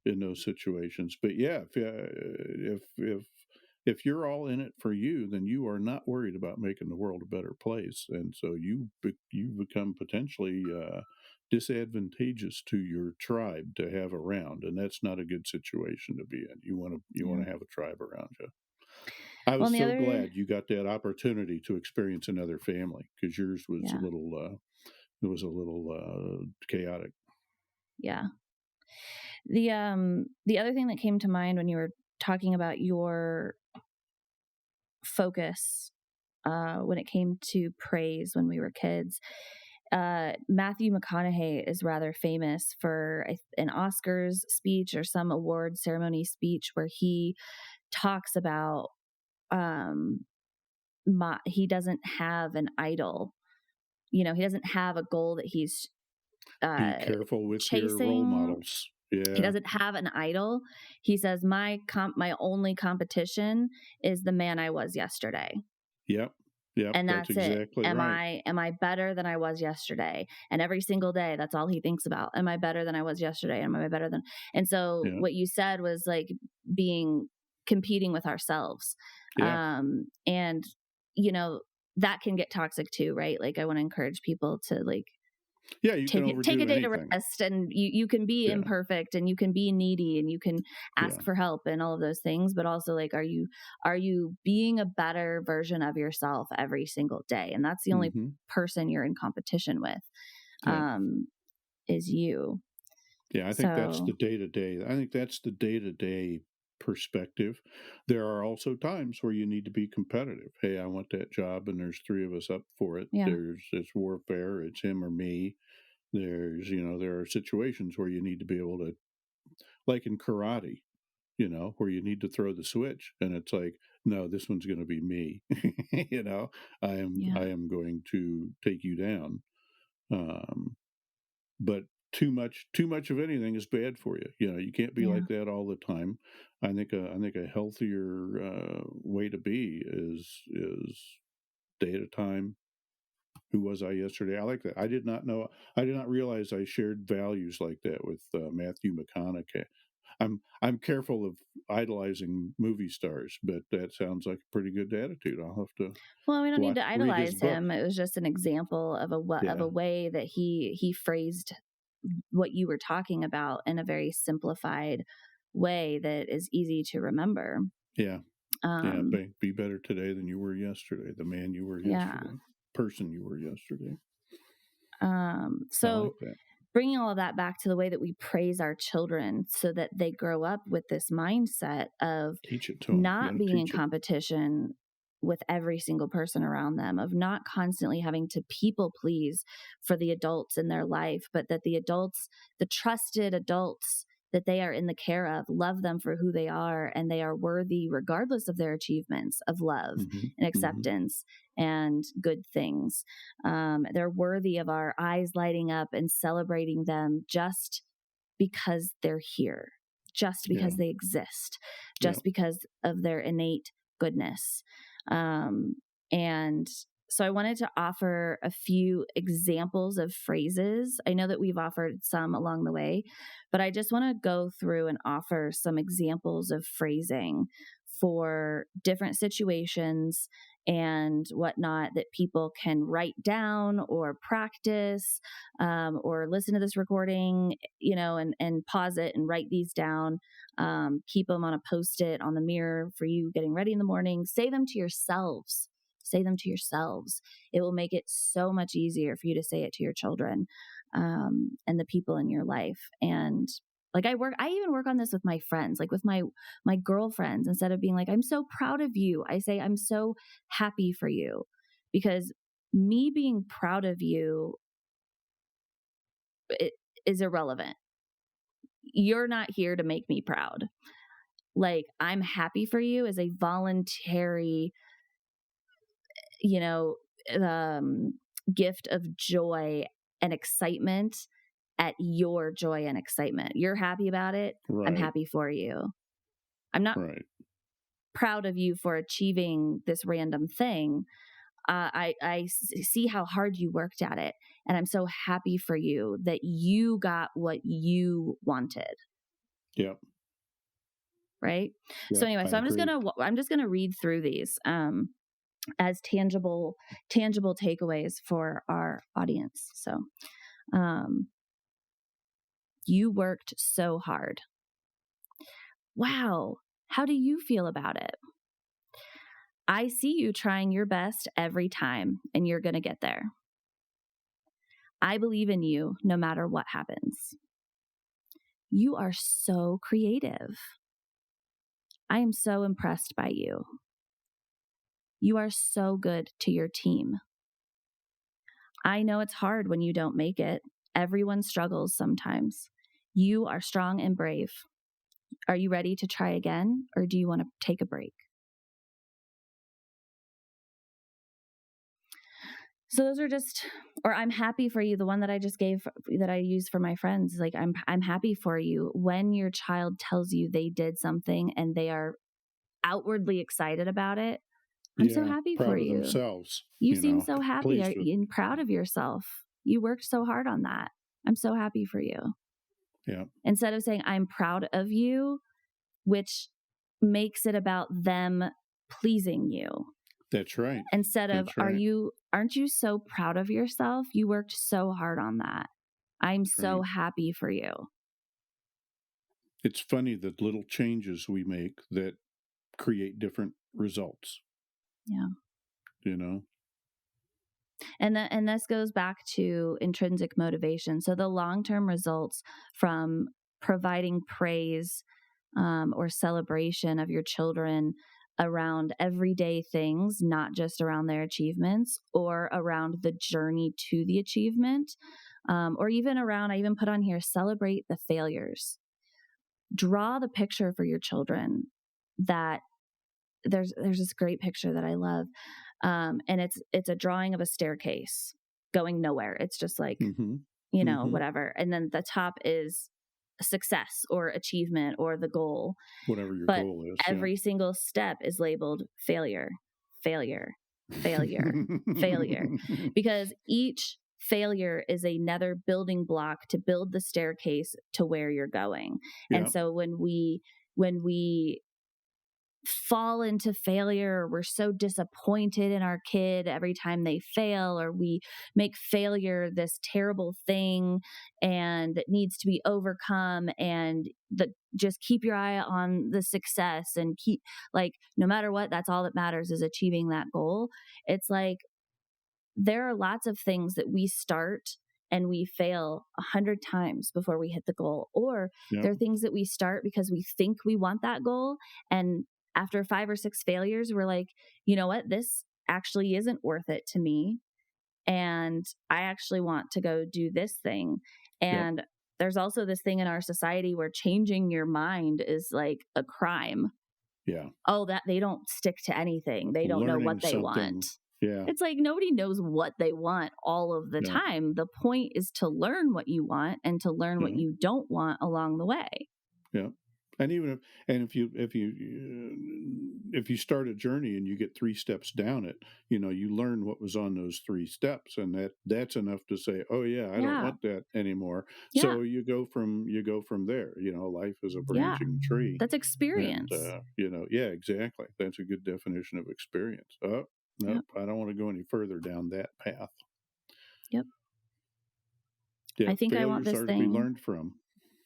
Speaker 1: in those situations. But yeah, if you're all in it for you, then you are not worried about making the world a better place, and so you become potentially, disadvantageous to your tribe to have around, and that's not a good situation to be in. You
Speaker 2: Yeah.
Speaker 1: want to have a tribe around you. I
Speaker 2: Well,
Speaker 1: was
Speaker 2: and the
Speaker 1: so
Speaker 2: other,
Speaker 1: glad you got that opportunity to experience another family, because yours was a
Speaker 2: yeah,
Speaker 1: little, chaotic.
Speaker 2: yeah. The other thing that came to mind when you were talking about your focus when it came to praise when we were kids, Matthew McConaughey is rather famous for an Oscars speech or some award ceremony speech where he talks about he doesn't have an idol. He doesn't have a goal that he's
Speaker 1: Be
Speaker 2: uh,
Speaker 1: careful with your role
Speaker 2: chasing.
Speaker 1: models.
Speaker 2: He
Speaker 1: Yeah.
Speaker 2: doesn't have an idol. He says, my only competition is the man I was yesterday.
Speaker 1: Yep. Yep.
Speaker 2: And
Speaker 1: That's
Speaker 2: that's it.
Speaker 1: exactly
Speaker 2: Am
Speaker 1: right.
Speaker 2: I better than I was yesterday? And every single day, that's all he thinks about. Am I better than I was yesterday? Am I better than? And so
Speaker 1: Yeah.
Speaker 2: what you said was like competing with ourselves.
Speaker 1: Yeah.
Speaker 2: And that can get toxic too, right? Like I want to encourage people to like
Speaker 1: Yeah. You can
Speaker 2: take a
Speaker 1: overdo
Speaker 2: day to
Speaker 1: anything.
Speaker 2: rest, and you can be
Speaker 1: Yeah.
Speaker 2: imperfect, and you can be needy, and you can
Speaker 1: Yeah.
Speaker 2: ask for help and all of those things, but also like are you being a better version of yourself every single day? And that's the only
Speaker 1: Mm-hmm.
Speaker 2: person you're in competition with,
Speaker 1: Yeah.
Speaker 2: is you.
Speaker 1: Yeah. I think that's
Speaker 2: So
Speaker 1: the day to day. I think that's the day to day perspective. There are also times where you need to be competitive. Hey, I want that job, and there's three of us up for it.
Speaker 2: yeah,
Speaker 1: It's warfare. It's him or me. There are situations where you need to be able to, like in karate, where you need to throw the switch, and it's like, no, this one's going to be me.
Speaker 2: yeah,
Speaker 1: I am going to take you down. Um, but too much of anything is bad for you. You can't be
Speaker 2: yeah,
Speaker 1: like that all the time. I think a healthier way to be is day at a time. Who was I yesterday? I like that. I did not realize I shared values like that with Matthew McConaughey. I'm careful of idolizing movie stars, but that sounds like a pretty good attitude. I'll have to
Speaker 2: well, we don't need to
Speaker 1: read his
Speaker 2: idolize
Speaker 1: book.
Speaker 2: him. It was just an example of a
Speaker 1: Yeah,
Speaker 2: way that he phrased what you were talking about in a very simplified way that is easy to remember.
Speaker 1: yeah, yeah.
Speaker 2: Um,
Speaker 1: Be better today than you were yesterday. The man you were
Speaker 2: yeah.
Speaker 1: yesterday, person you were yesterday. I
Speaker 2: So
Speaker 1: like that.
Speaker 2: bringing all of that back to the way that we praise our children so that they grow up with this mindset of
Speaker 1: Teach it to them. You
Speaker 2: not
Speaker 1: got to
Speaker 2: being in
Speaker 1: teach it.
Speaker 2: competition with every single person around them, of not constantly having to people please for the adults in their life, but that the adults, the trusted adults that they are in the care of, love them for who they are, and they are worthy, regardless of their achievements, of love
Speaker 1: Hmm.
Speaker 2: and
Speaker 1: Hmm.
Speaker 2: acceptance and good things. They're worthy of our eyes lighting up and celebrating them just because they're here, just
Speaker 1: Yeah,
Speaker 2: because they exist,
Speaker 1: yeah,
Speaker 2: just because of their innate goodness. Um, and so I wanted to offer a few examples of phrases. I know that we've offered some along the way, but I just want to go through and offer some examples of phrasing for different situations and whatnot that people can write down or practice, or listen to this recording, and pause it and write these down. Keep them on a post-it on the mirror for you getting ready in the morning. Say them to yourselves. Say them to yourselves. It will make it so much easier for you to say it to your children, and the people in your life. And like I even work on this with my friends, like with my girlfriends. Instead of being like, I'm so proud of you, I say, I'm so happy for you. Because me being proud of you, it is irrelevant. You're not here to make me proud. Like, I'm happy for you is a voluntary, you know, gift of joy and excitement at your joy and excitement. You're happy about it. I'm
Speaker 1: right,
Speaker 2: happy for you. I'm not
Speaker 1: right.
Speaker 2: proud of you for achieving this random thing. I see how hard you worked at it, and I'm so happy for you that you got what you wanted.
Speaker 1: Yep,
Speaker 2: Right. So
Speaker 1: yep.
Speaker 2: anyway,
Speaker 1: I
Speaker 2: so
Speaker 1: agree.
Speaker 2: I'm just gonna read through these as tangible takeaways for our audience. So, um, you worked so hard. Wow. How do you feel about it? I see you trying your best every time, and you're going to get there. I believe in you no matter what happens. You are so creative. I am so impressed by you. You are so good to your team. I know it's hard when you don't make it. Everyone struggles sometimes. You are strong and brave. Are you ready to try again, or do you want to take a break? So those are just, or I'm happy for you. The one that I just gave that I use for my friends, like I'm happy for you when your child tells you they did something and they are outwardly excited about it. I'm so
Speaker 1: Yeah,
Speaker 2: happy for
Speaker 1: proud of
Speaker 2: you.
Speaker 1: themselves,
Speaker 2: You seem so happy
Speaker 1: pleased with.
Speaker 2: and proud of yourself. You worked so hard on that. I'm so happy for you.
Speaker 1: Yeah,
Speaker 2: Instead of saying, I'm proud of you, which makes it about them pleasing you.
Speaker 1: that's right.
Speaker 2: Instead of,
Speaker 1: That's right.
Speaker 2: aren't you so proud of yourself? You worked so hard on that. I'm
Speaker 1: That's
Speaker 2: so
Speaker 1: right.
Speaker 2: happy for you.
Speaker 1: It's funny that little changes we make that create different results,
Speaker 2: Yeah.
Speaker 1: you know?
Speaker 2: And this goes back to intrinsic motivation. So the long-term results from providing praise or celebration of your children around everyday things, not just around their achievements or around the journey to the achievement, or even around, I even put on here, celebrate the failures. Draw the picture for your children that there's this great picture that I love. And it's a drawing of a staircase going nowhere. It's just like,
Speaker 1: Mm-hmm. Mm-hmm.
Speaker 2: whatever. And then the top is success or achievement or the goal.
Speaker 1: Whatever your
Speaker 2: But
Speaker 1: goal is, yeah.
Speaker 2: every single step is labeled failure, failure, failure, failure. Because each failure is another building block to build the staircase to where you're going. And
Speaker 1: Yeah,
Speaker 2: so when we fall into failure, or we're so disappointed in our kid every time they fail, or we make failure this terrible thing and it needs to be overcome, and just keep your eye on the success and keep, like, no matter what, that's all that matters is achieving that goal. It's like there are lots of things that we start and we fail 100 times before we hit the goal. Or
Speaker 1: yeah,
Speaker 2: there are things that we start because we think we want that goal. And after 5 or 6 failures, we're like, you know what? This actually isn't worth it to me. And I actually want to go do this thing.
Speaker 1: yep,
Speaker 2: And there's also this thing in our society where changing your mind is like a crime.
Speaker 1: yeah.
Speaker 2: Oh, that they don't stick to anything. They don't know what
Speaker 1: Learning
Speaker 2: they want.
Speaker 1: something, yeah,
Speaker 2: It's like nobody knows what they want all of the
Speaker 1: yeah,
Speaker 2: time. The point is to learn what you want and to learn what
Speaker 1: yeah,
Speaker 2: you don't want along the way.
Speaker 1: yeah. And even if you start a journey and you get 3 steps down it, you learn what was on those 3 steps, and that's enough to say, oh yeah, I don't
Speaker 2: Yeah.
Speaker 1: want that anymore.
Speaker 2: Yeah.
Speaker 1: So you go from there. Life is a
Speaker 2: Yeah.
Speaker 1: branching tree.
Speaker 2: That's
Speaker 1: And,
Speaker 2: experience.
Speaker 1: yeah, exactly. That's a good definition of experience. Oh, nope,
Speaker 2: Yep.
Speaker 1: I don't want to go any further down that path.
Speaker 2: Yep.
Speaker 1: Yeah,
Speaker 2: I think I want
Speaker 1: failures
Speaker 2: this
Speaker 1: are to be
Speaker 2: thing.
Speaker 1: learned from.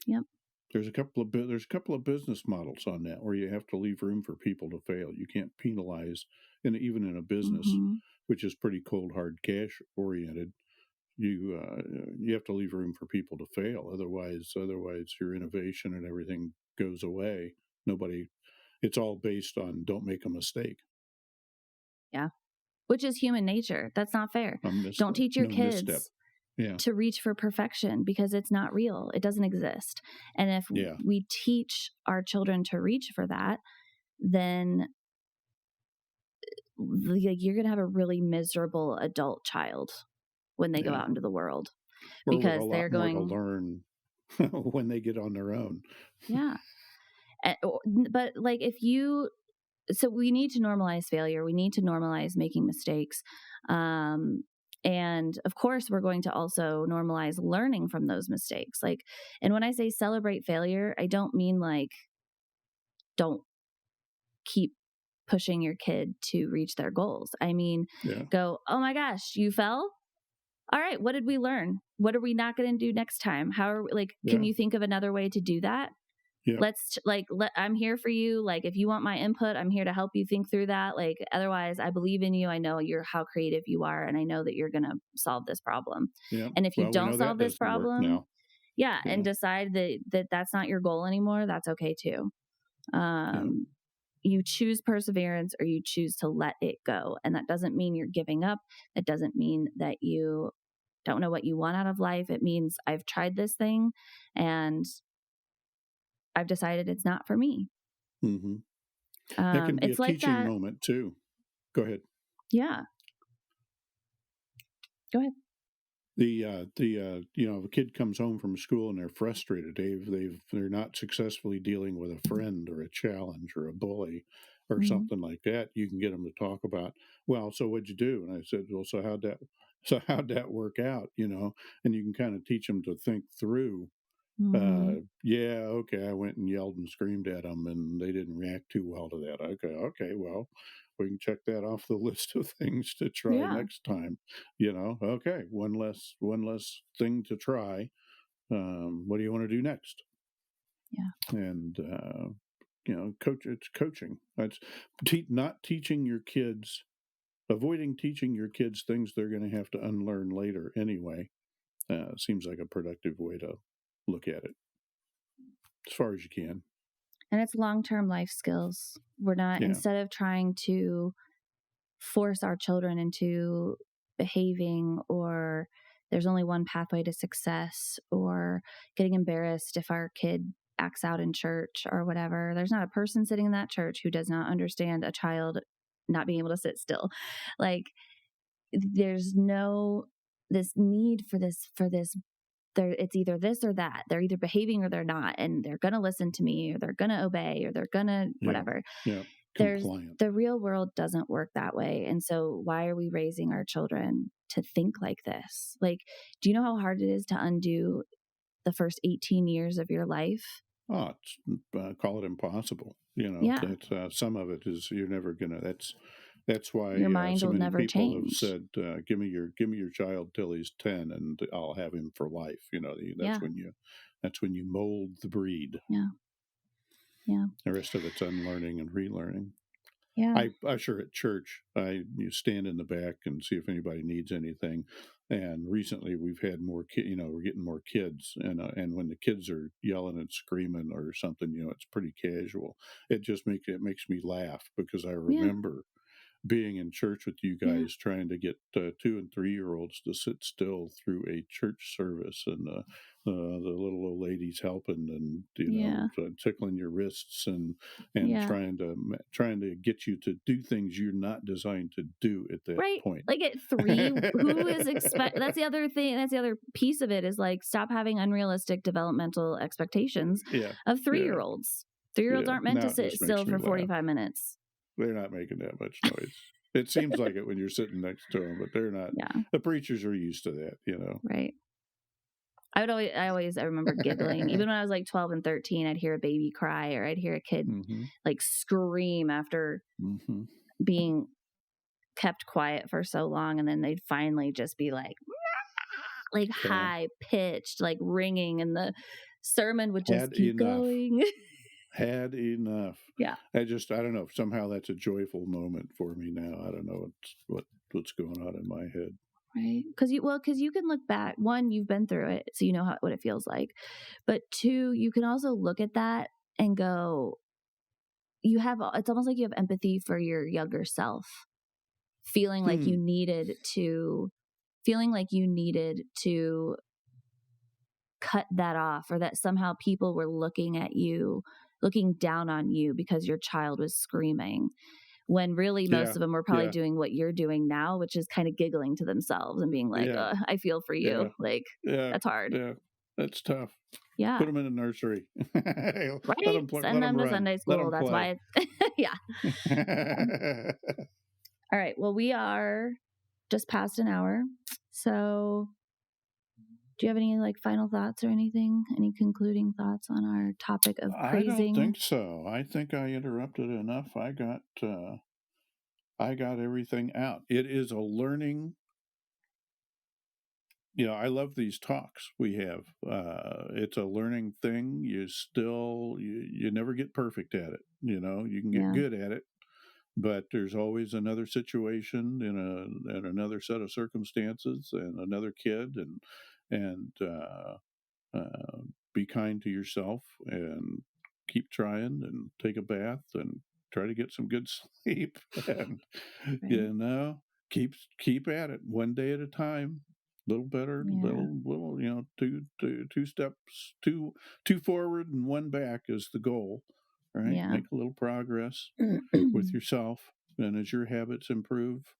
Speaker 2: Yep.
Speaker 1: There's a couple of business models on that where you have to leave room for people to fail. You can't penalize, and even in a business,
Speaker 2: Mm-hmm.
Speaker 1: which is pretty cold hard cash oriented, you have to leave room for people to fail. Otherwise, your innovation and everything goes away. Nobody. It's all based on don't make a mistake.
Speaker 2: Yeah. Which is human nature. That's not fair.
Speaker 1: A
Speaker 2: Don't
Speaker 1: misstep,
Speaker 2: teach your
Speaker 1: no misstep.
Speaker 2: kids
Speaker 1: Yeah,
Speaker 2: to reach for perfection because it's not real. It doesn't exist. And if
Speaker 1: yeah,
Speaker 2: we teach our children to reach for that, then like you're going to have a really miserable adult child when they go
Speaker 1: yeah.
Speaker 2: out into the world
Speaker 1: Or with a
Speaker 2: because they're
Speaker 1: lot more to
Speaker 2: going,
Speaker 1: learn when they get on their own.
Speaker 2: yeah. But like so we need to normalize failure. We need to normalize making mistakes. And of course, we're going to also normalize learning from those mistakes. Like, and when I say celebrate failure, I don't mean like don't keep pushing your kid to reach their goals. I mean,
Speaker 1: Yeah,
Speaker 2: go, oh my gosh, you fell? All right, what did we learn? What are we not going to do next time? How are we, like, can
Speaker 1: yeah,
Speaker 2: you think of another way to do that?
Speaker 1: yeah,
Speaker 2: I'm here for you. Like, if you want my input, I'm here to help you think through that. Like, otherwise, I believe in you. I know how creative you are, and I know that you're going to solve this problem.
Speaker 1: yeah.
Speaker 2: And if you
Speaker 1: Well, we
Speaker 2: don't
Speaker 1: know that
Speaker 2: solve this
Speaker 1: doesn't work
Speaker 2: problem,
Speaker 1: now.
Speaker 2: yeah, and
Speaker 1: Yeah,
Speaker 2: decide that that's not your goal anymore, that's okay too.
Speaker 1: yeah,
Speaker 2: Um, you choose perseverance or you choose to let it go. And that doesn't mean you're giving up. That doesn't mean that you don't know what you want out of life. It means I've tried this thing and I've decided it's not for me.
Speaker 1: Hmm. That can be a
Speaker 2: It's like
Speaker 1: teaching
Speaker 2: that.
Speaker 1: moment too. Go ahead.
Speaker 2: Yeah. Go ahead.
Speaker 1: The kid comes home from school and they're frustrated. They're not successfully dealing with a friend or a challenge or a bully or
Speaker 2: Hmm.
Speaker 1: something like that. You can get them to talk about, well, so what'd you do? And I said, well, how'd that work out? And you can kind of teach them to think through.
Speaker 2: Hmm.
Speaker 1: Yeah, okay, I went and yelled and screamed at them, and they didn't react too well to that. Okay, well, we can check that off the list of things to try
Speaker 2: Yeah.
Speaker 1: next time. Okay, one less thing to try. What do you want to do next?
Speaker 2: Yeah.
Speaker 1: And it's coaching. That's not teaching your kids, avoiding teaching your kids things they're going to have to unlearn later anyway. Seems like a productive way to look at it as far as you can.
Speaker 2: And it's long-term life skills. We're not,
Speaker 1: Yeah.
Speaker 2: instead of trying to force our children into behaving, or there's only one pathway to success, or getting embarrassed if our kid acts out in church or whatever. There's not a person sitting in that church who does not understand a child not being able to sit still. Like, there's no this need for this it's either this or that. They're either behaving or they're not, and they're going to listen to me, or they're going to obey, or they're going to
Speaker 1: Yeah.
Speaker 2: whatever.
Speaker 1: Yeah.
Speaker 2: There's
Speaker 1: Compliant.
Speaker 2: The real world doesn't work that way. And so why are we raising our children to think like this? Like, do you know how hard it is to undo the first 18 years of your life?
Speaker 1: Oh, call it impossible.
Speaker 2: Yeah.
Speaker 1: That some of it is you're never gonna. That's why
Speaker 2: Your mind
Speaker 1: so
Speaker 2: will
Speaker 1: many
Speaker 2: never
Speaker 1: people have
Speaker 2: change.
Speaker 1: said, "Give me your child till he's 10, and I'll have him for life."
Speaker 2: Yeah.
Speaker 1: That's when you mold the breed.
Speaker 2: Yeah. Yeah.
Speaker 1: The rest of it's unlearning and relearning.
Speaker 2: Yeah.
Speaker 1: I sure at church, you stand in the back and see if anybody needs anything. And recently, we've had more we're getting more kids, and when the kids are yelling and screaming or something, it's pretty casual. It makes me laugh because I
Speaker 2: Yeah.
Speaker 1: remember being in church with you
Speaker 2: Yeah.
Speaker 1: guys trying to get 2 and 3-year-olds to sit still through a church service, and the little old ladies helping, and
Speaker 2: Yeah.
Speaker 1: tickling your wrists, and
Speaker 2: Yeah.
Speaker 1: trying to get you to do things you're not designed to do at that
Speaker 2: Right.
Speaker 1: point.
Speaker 2: Like at 3, who is that's the other thing. That's the other piece of it, is like, stop having unrealistic developmental expectations
Speaker 1: Yeah,
Speaker 2: of
Speaker 1: yeah,
Speaker 2: 3-year-olds. 3-year-olds
Speaker 1: yeah.
Speaker 2: aren't meant to
Speaker 1: Now it
Speaker 2: sit
Speaker 1: just makes
Speaker 2: still
Speaker 1: me
Speaker 2: for
Speaker 1: laugh.
Speaker 2: 45 minutes.
Speaker 1: They're not making that much noise. It seems like it when you're sitting next to them, but they're not.
Speaker 2: Yeah.
Speaker 1: The preachers are used to that.
Speaker 2: Right. I remember giggling. Even when I was like 12 and 13, I'd hear a baby cry, or I'd hear a kid
Speaker 1: Hmm.
Speaker 2: like scream after
Speaker 1: Hmm.
Speaker 2: being kept quiet for so long. And then they'd finally just be like
Speaker 1: Yeah.
Speaker 2: high pitched, like ringing, and the sermon would just
Speaker 1: Had
Speaker 2: keep
Speaker 1: enough.
Speaker 2: going.
Speaker 1: Had enough.
Speaker 2: Yeah.
Speaker 1: I don't know. Somehow that's a joyful moment for me now. I don't know what's going on in my head.
Speaker 2: Right. Because you can look back. One, you've been through it, so you know what it feels like. But two, you can also look at that and go, it's almost like you have empathy for your younger self, feeling like you
Speaker 1: Hmm.
Speaker 2: needed to, feeling like you needed to cut that off, or that somehow people were looking at you, looking down on you because your child was screaming, when really most
Speaker 1: Yeah.
Speaker 2: of them were probably
Speaker 1: Yeah.
Speaker 2: doing what you're doing now, which is kind of giggling to themselves and being like,
Speaker 1: Yeah.
Speaker 2: I feel for you.
Speaker 1: Yeah.
Speaker 2: Like,
Speaker 1: Yeah.
Speaker 2: that's hard.
Speaker 1: Yeah. That's tough. Put
Speaker 2: Yeah.
Speaker 1: them in a nursery. Let
Speaker 2: Right.
Speaker 1: them play. Let
Speaker 2: Send
Speaker 1: them
Speaker 2: them to
Speaker 1: run.
Speaker 2: Sunday
Speaker 1: Let
Speaker 2: school.
Speaker 1: them
Speaker 2: That's
Speaker 1: play.
Speaker 2: why yeah. All right. Well, we are just past an hour. So do you have any like final thoughts or anything? Any concluding thoughts on our topic of
Speaker 1: I don't
Speaker 2: praising?
Speaker 1: think so. I think I interrupted enough. I got everything out. It is a learning. I love these talks we have. It's a learning thing. You never get perfect at it. You can get
Speaker 2: Yeah.
Speaker 1: good at it, but there's always another situation in another set of circumstances and another kid, and be kind to yourself and keep trying and take a bath and try to get some good sleep and
Speaker 2: Right.
Speaker 1: you know keep at it one day at a time. little better,
Speaker 2: Yeah.
Speaker 1: little, two steps, two forward and one back is the goal, right?
Speaker 2: Yeah.
Speaker 1: Make a little progress with yourself, and as your habits improve,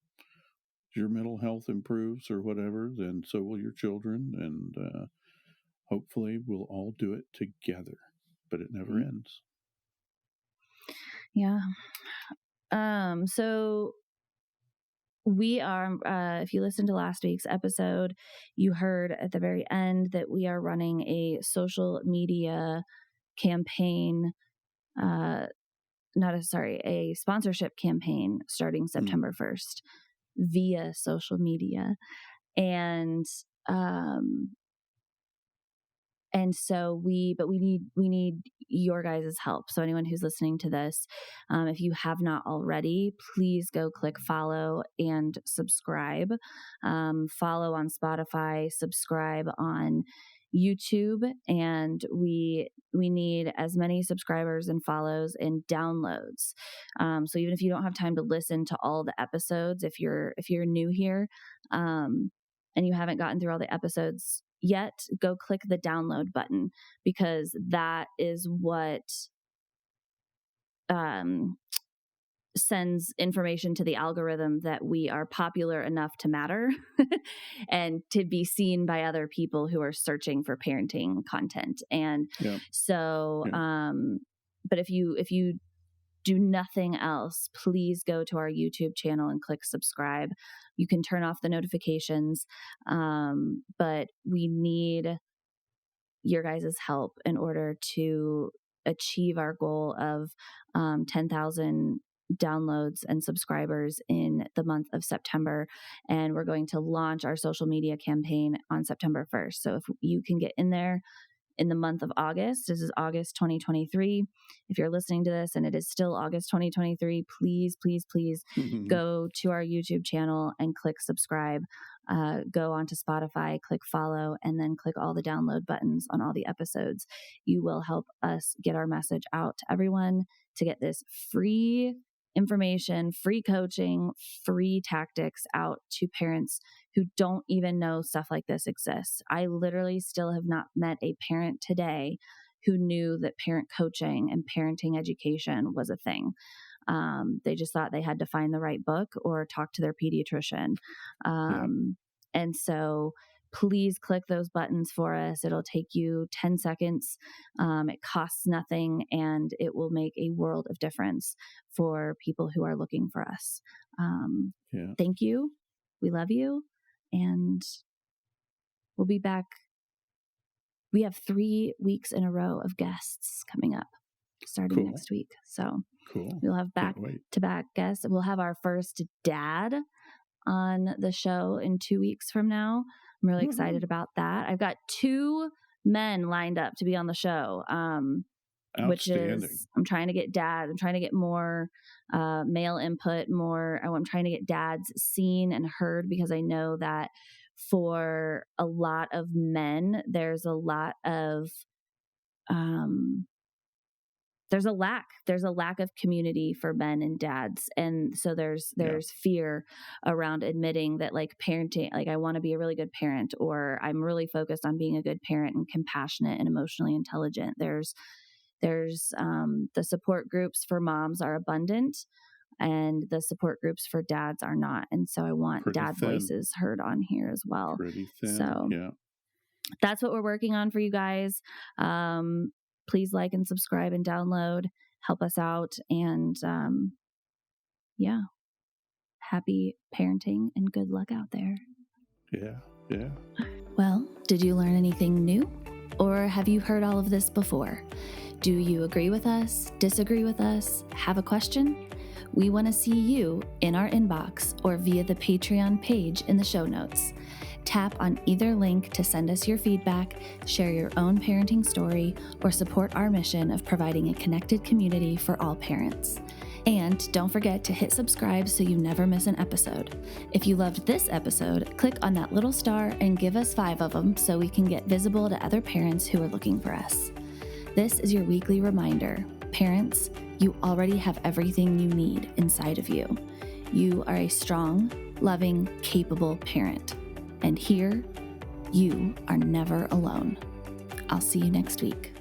Speaker 1: your mental health improves or whatever, then so will your children, and hopefully we'll all do it together. But it never
Speaker 2: Right.
Speaker 1: ends.
Speaker 2: Yeah. So we are, if you listened to last week's episode, you heard at the very end that we are running a social media campaign, a sponsorship campaign starting September 1st via social media. And, um, and so we need your guys' help. So anyone who's listening to this, if you have not already, please go click follow and subscribe. Follow on Spotify, subscribe on YouTube, and we need as many subscribers and follows and downloads. So even if you don't have time to listen to all the episodes, if you're new here, and you haven't gotten through all the episodes yet, go click the download button, because that is what sends information to the algorithm that we are popular enough to matter and to be seen by other people who are searching for parenting content. And so, but if you do nothing else, please go to our YouTube channel and click subscribe. You can turn off the notifications, but we need your guys' help in order to achieve our goal of 10,000 downloads and subscribers in the month of September. And we're going to launch our social media campaign on September 1st. So if you can get in there in the month of August, this is August 2023. If you're listening to this and it is still August 2023, please go to our YouTube channel and click subscribe. Go onto Spotify, click follow, and then click all the download buttons on all the episodes. You will help us get our message out to everyone to get this free information, free coaching, free tactics out to parents who don't even know stuff like this exists. I literally still have not met a parent today who knew that parent coaching and parenting education was a thing. They just thought they had to find the right book or talk to their pediatrician. And so please click those buttons for us. It'll take you 10 seconds. It costs nothing, and it will make a world of difference for people who are looking for us. Thank you. We love you. And we'll be back. We have 3 weeks in a row of guests coming up starting next week. So we'll have back-to-back guests. We'll have our first dad on the show in 2 weeks from now. I'm really excited about that. I've got 2 men lined up to be on the show, which is, I'm trying to get dads. I'm trying to get more male input, I'm trying to get dads seen and heard, because I know that for a lot of men, there's a lot of there's a lack of community for men and dads. And so there's fear around admitting that, like, parenting, like, I want to be a really good parent, or I'm really focused on being a good parent and compassionate and emotionally intelligent. There's the support groups for moms are abundant, and the support groups for dads are not. And so I want dad voices heard on here as well. So that's what we're working on for you guys. Please like and subscribe and download, help us out. And happy parenting and good luck out there.
Speaker 1: Yeah.
Speaker 2: Well, did you learn anything new? Or have you heard all of this before? Do you agree with us, disagree with us, have a question? We want to see you in our inbox or via the Patreon page in the show notes. Tap on either link to send us your feedback, share your own parenting story, or support our mission of providing a connected community for all parents. And don't forget to hit subscribe so you never miss an episode. If you loved this episode, click on that little star and give us 5 of them so we can get visible to other parents who are looking for us. This is your weekly reminder. Parents, you already have everything you need inside of you. You are a strong, loving, capable parent. And here You are never alone. I'll see you next week.